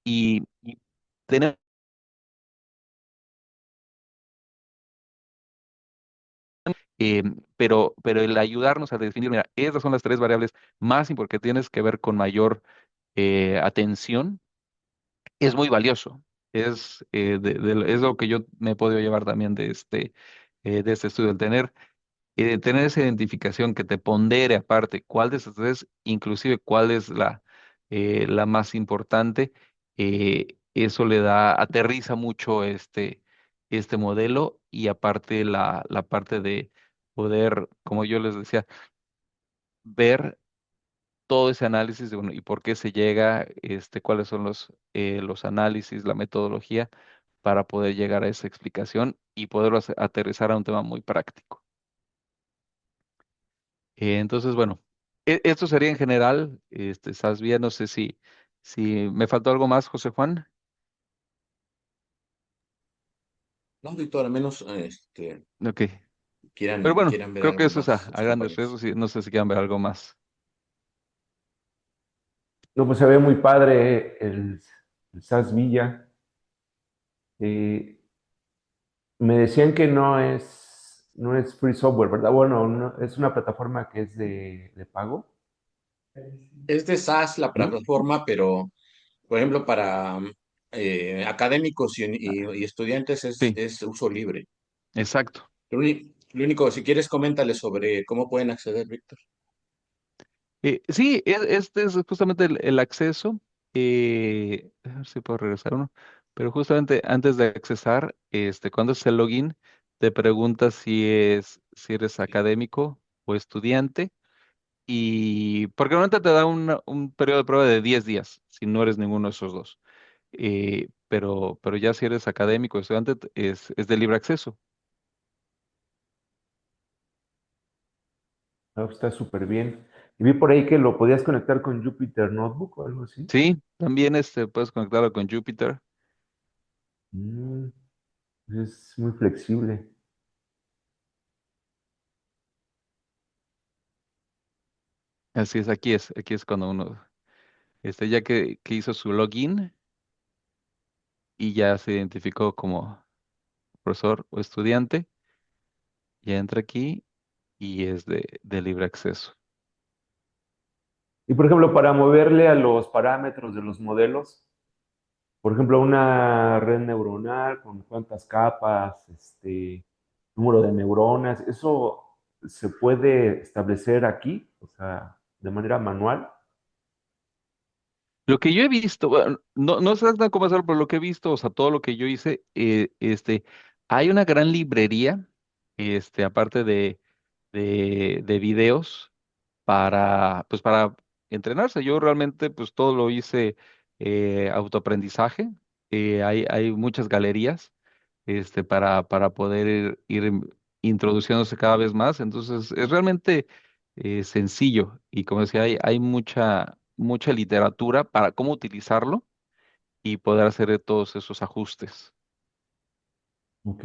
y tenemos, eh, pero el ayudarnos a definir, mira, estas son las tres variables más importantes que tienes que ver con mayor atención, es muy valioso. Es lo que yo me he podido llevar también de este estudio, el tener esa identificación que te pondere aparte cuál de esas tres, inclusive cuál es la más importante, eso le aterriza mucho este modelo y aparte la parte de poder, como yo les decía, ver todo ese análisis de, bueno, y por qué se llega, cuáles son los análisis, la metodología para poder llegar a esa explicación y poderlo aterrizar a un tema muy práctico. Entonces, bueno, esto sería en general, estás bien, no sé si me faltó algo más, José Juan. No, Víctor, al menos Ok, pero bueno, quieran ver creo que algo eso es más a sus grandes compañeros. rasgos y no sé si quieran ver algo más. No, pues se ve muy padre el SAS Villa. Eh, Me decían que no es free software, ¿verdad? Bueno, es una plataforma que es de pago. Es de SaaS la ¿Sí? plataforma, pero, por ejemplo, para académicos y estudiantes Sí, es uso libre. exacto. Lo único, si quieres, coméntale sobre cómo pueden acceder, Víctor. Sí, este es justamente el acceso. A ver si puedo regresar uno. Pero justamente antes de accesar, cuando es el login, te pregunta si eres académico o estudiante. Y porque normalmente te da un periodo de prueba de 10 días, si no eres ninguno de esos dos. Pero ya si eres académico o estudiante, es de libre acceso. Ah, pues está súper bien. Y vi por ahí que lo podías conectar con Jupyter Notebook o algo así. Sí, también puedes conectarlo con Jupyter. Mm, es muy flexible. Así es, aquí es cuando uno, ya que hizo su login y ya se identificó como profesor o estudiante, ya entra aquí y es de libre acceso. Y por ejemplo, para moverle a los parámetros de los modelos, por ejemplo, una red neuronal con cuántas capas, número de neuronas, eso se puede establecer aquí, o sea, de manera manual. Lo que yo he visto, bueno, no sé exactamente cómo hacerlo, pero lo que he visto, o sea, todo lo que yo hice, hay una gran librería, aparte de videos pues para entrenarse. Yo realmente, pues todo lo hice autoaprendizaje. Hay muchas galerías, para poder ir introduciéndose cada vez más. Entonces, es realmente sencillo. Y como decía, hay mucha literatura para cómo utilizarlo y poder hacer todos esos ajustes. Ok,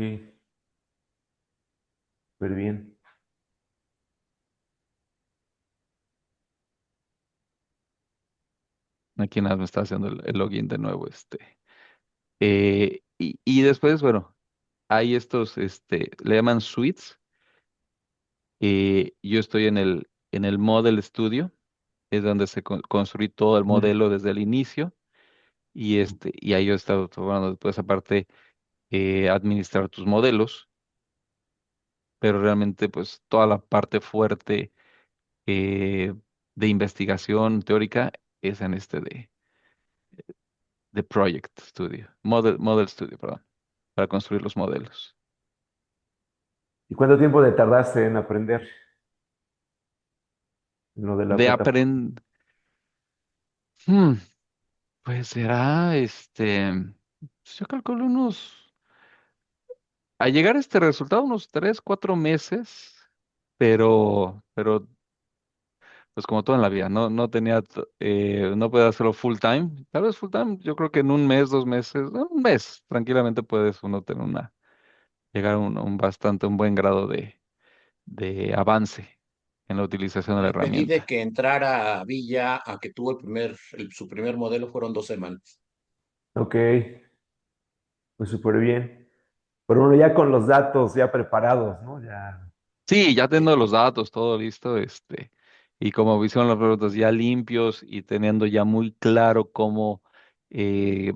súper bien. Aquí nada más me está haciendo el login de nuevo, y después, bueno, hay le llaman suites. Yo estoy en el Model Studio, es donde se construí todo el Mm. modelo desde el inicio. y ahí yo he estado tomando después aparte administrar tus modelos, pero realmente pues toda la parte fuerte eh, de investigación teórica es en de Project Studio, Model Studio, perdón, para construir los modelos. ¿Y cuánto tiempo te tardaste en aprender en lo de la De plataforma? aprender, pues será, pues, yo calculo a llegar a este resultado unos 3, 4 meses, pero pues como todo en la vida, no tenía, no podía hacerlo full time. Tal vez full time, yo creo que en un mes, 2 meses, no, un mes, tranquilamente puedes uno tener llegar a un buen grado de avance en la utilización de la Me pedí de herramienta. que entrara a Villa a que tuvo su primer modelo fueron 2 semanas. Ok, pues súper bien. Pero bueno, ya con los datos ya preparados, ¿no? Ya. Sí, ya Sí. teniendo los datos, todo listo, y como hicieron los productos ya limpios y teniendo ya muy claro cómo eh,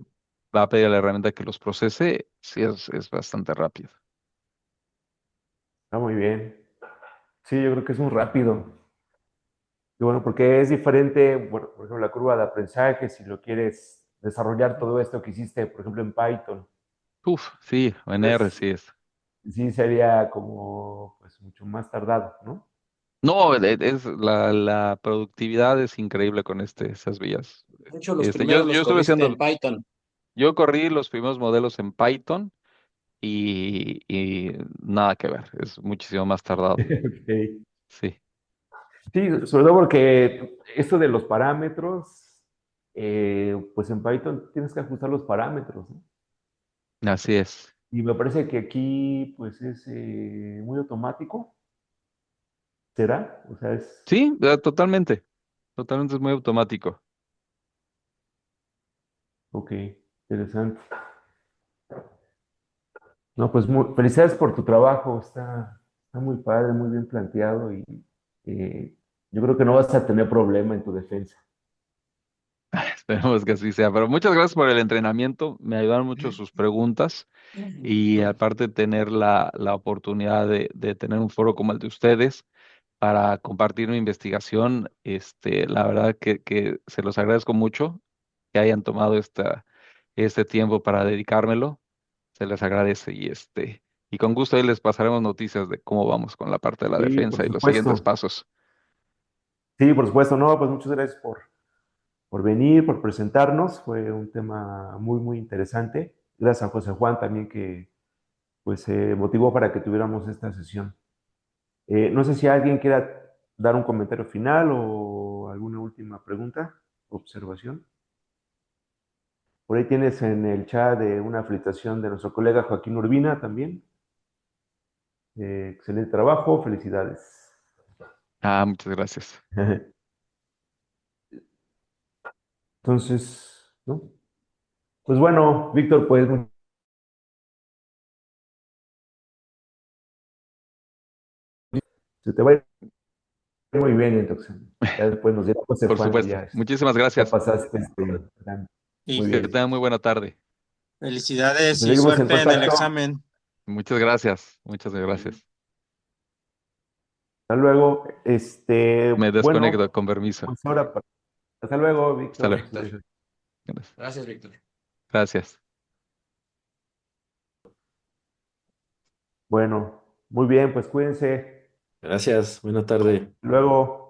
va a pedir a la herramienta que los procese, sí es bastante rápido. Está muy bien. Sí, yo creo que es muy rápido. Y bueno, porque es diferente, bueno, por ejemplo, la curva de aprendizaje, si lo quieres desarrollar todo esto que hiciste, por ejemplo, en Python, Uf, sí, en R pues sí es. sí sería como, pues, mucho más tardado, ¿no? No, la productividad es increíble con esas vías. De hecho, los primeros Yo los estuve corriste en haciendo, Python. yo corrí los primeros modelos en Python y nada que ver, es muchísimo más tardado. Ok. Sí, Sí, sobre todo porque esto de los parámetros, pues en Python tienes que ajustar los parámetros, ¿no? así es. Y me parece que aquí, pues, es muy automático, ¿será? O sea, es, Sí, totalmente. Totalmente es muy automático. ok, interesante. No, pues felicidades por tu trabajo, está muy padre, muy bien planteado y yo creo que no vas a tener problema en tu defensa. Esperemos que así sea. Pero muchas gracias por el entrenamiento. Me ayudaron mucho sus preguntas y aparte tener la oportunidad de tener un foro como el de ustedes para compartir mi investigación. La verdad que se los agradezco mucho que hayan tomado este tiempo para dedicármelo. Se les agradece y con gusto ahí les pasaremos noticias de cómo vamos con la parte de la Sí, por defensa y los siguientes supuesto. pasos. Sí, por supuesto. No, pues muchas gracias por venir, por presentarnos. Fue un tema muy, muy interesante. Gracias a José Juan también que pues se motivó para que tuviéramos esta sesión. No sé si alguien quiera dar un comentario final o alguna última pregunta, observación. Por ahí tienes en el chat de una felicitación de nuestro colega Joaquín Urbina también. Excelente trabajo, felicidades. Ah, muchas gracias. Entonces, ¿no? Pues bueno, Víctor, pues se te va a ir muy bien entonces. Ya después nos dirá José Por Juan que supuesto. ya, Muchísimas ya gracias. pasaste Y muy Que bien. tengan muy buena tarde. felicidades Pues y seguimos en suerte en el contacto. examen. Muchas gracias. Muchas gracias. Hasta luego. Me desconecto Bueno, con permiso. pues ahora, hasta luego, Hasta Víctor. luego. Víctor. Gracias, Víctor. Gracias. Bueno, muy bien, pues cuídense. Gracias, buena tarde. Luego.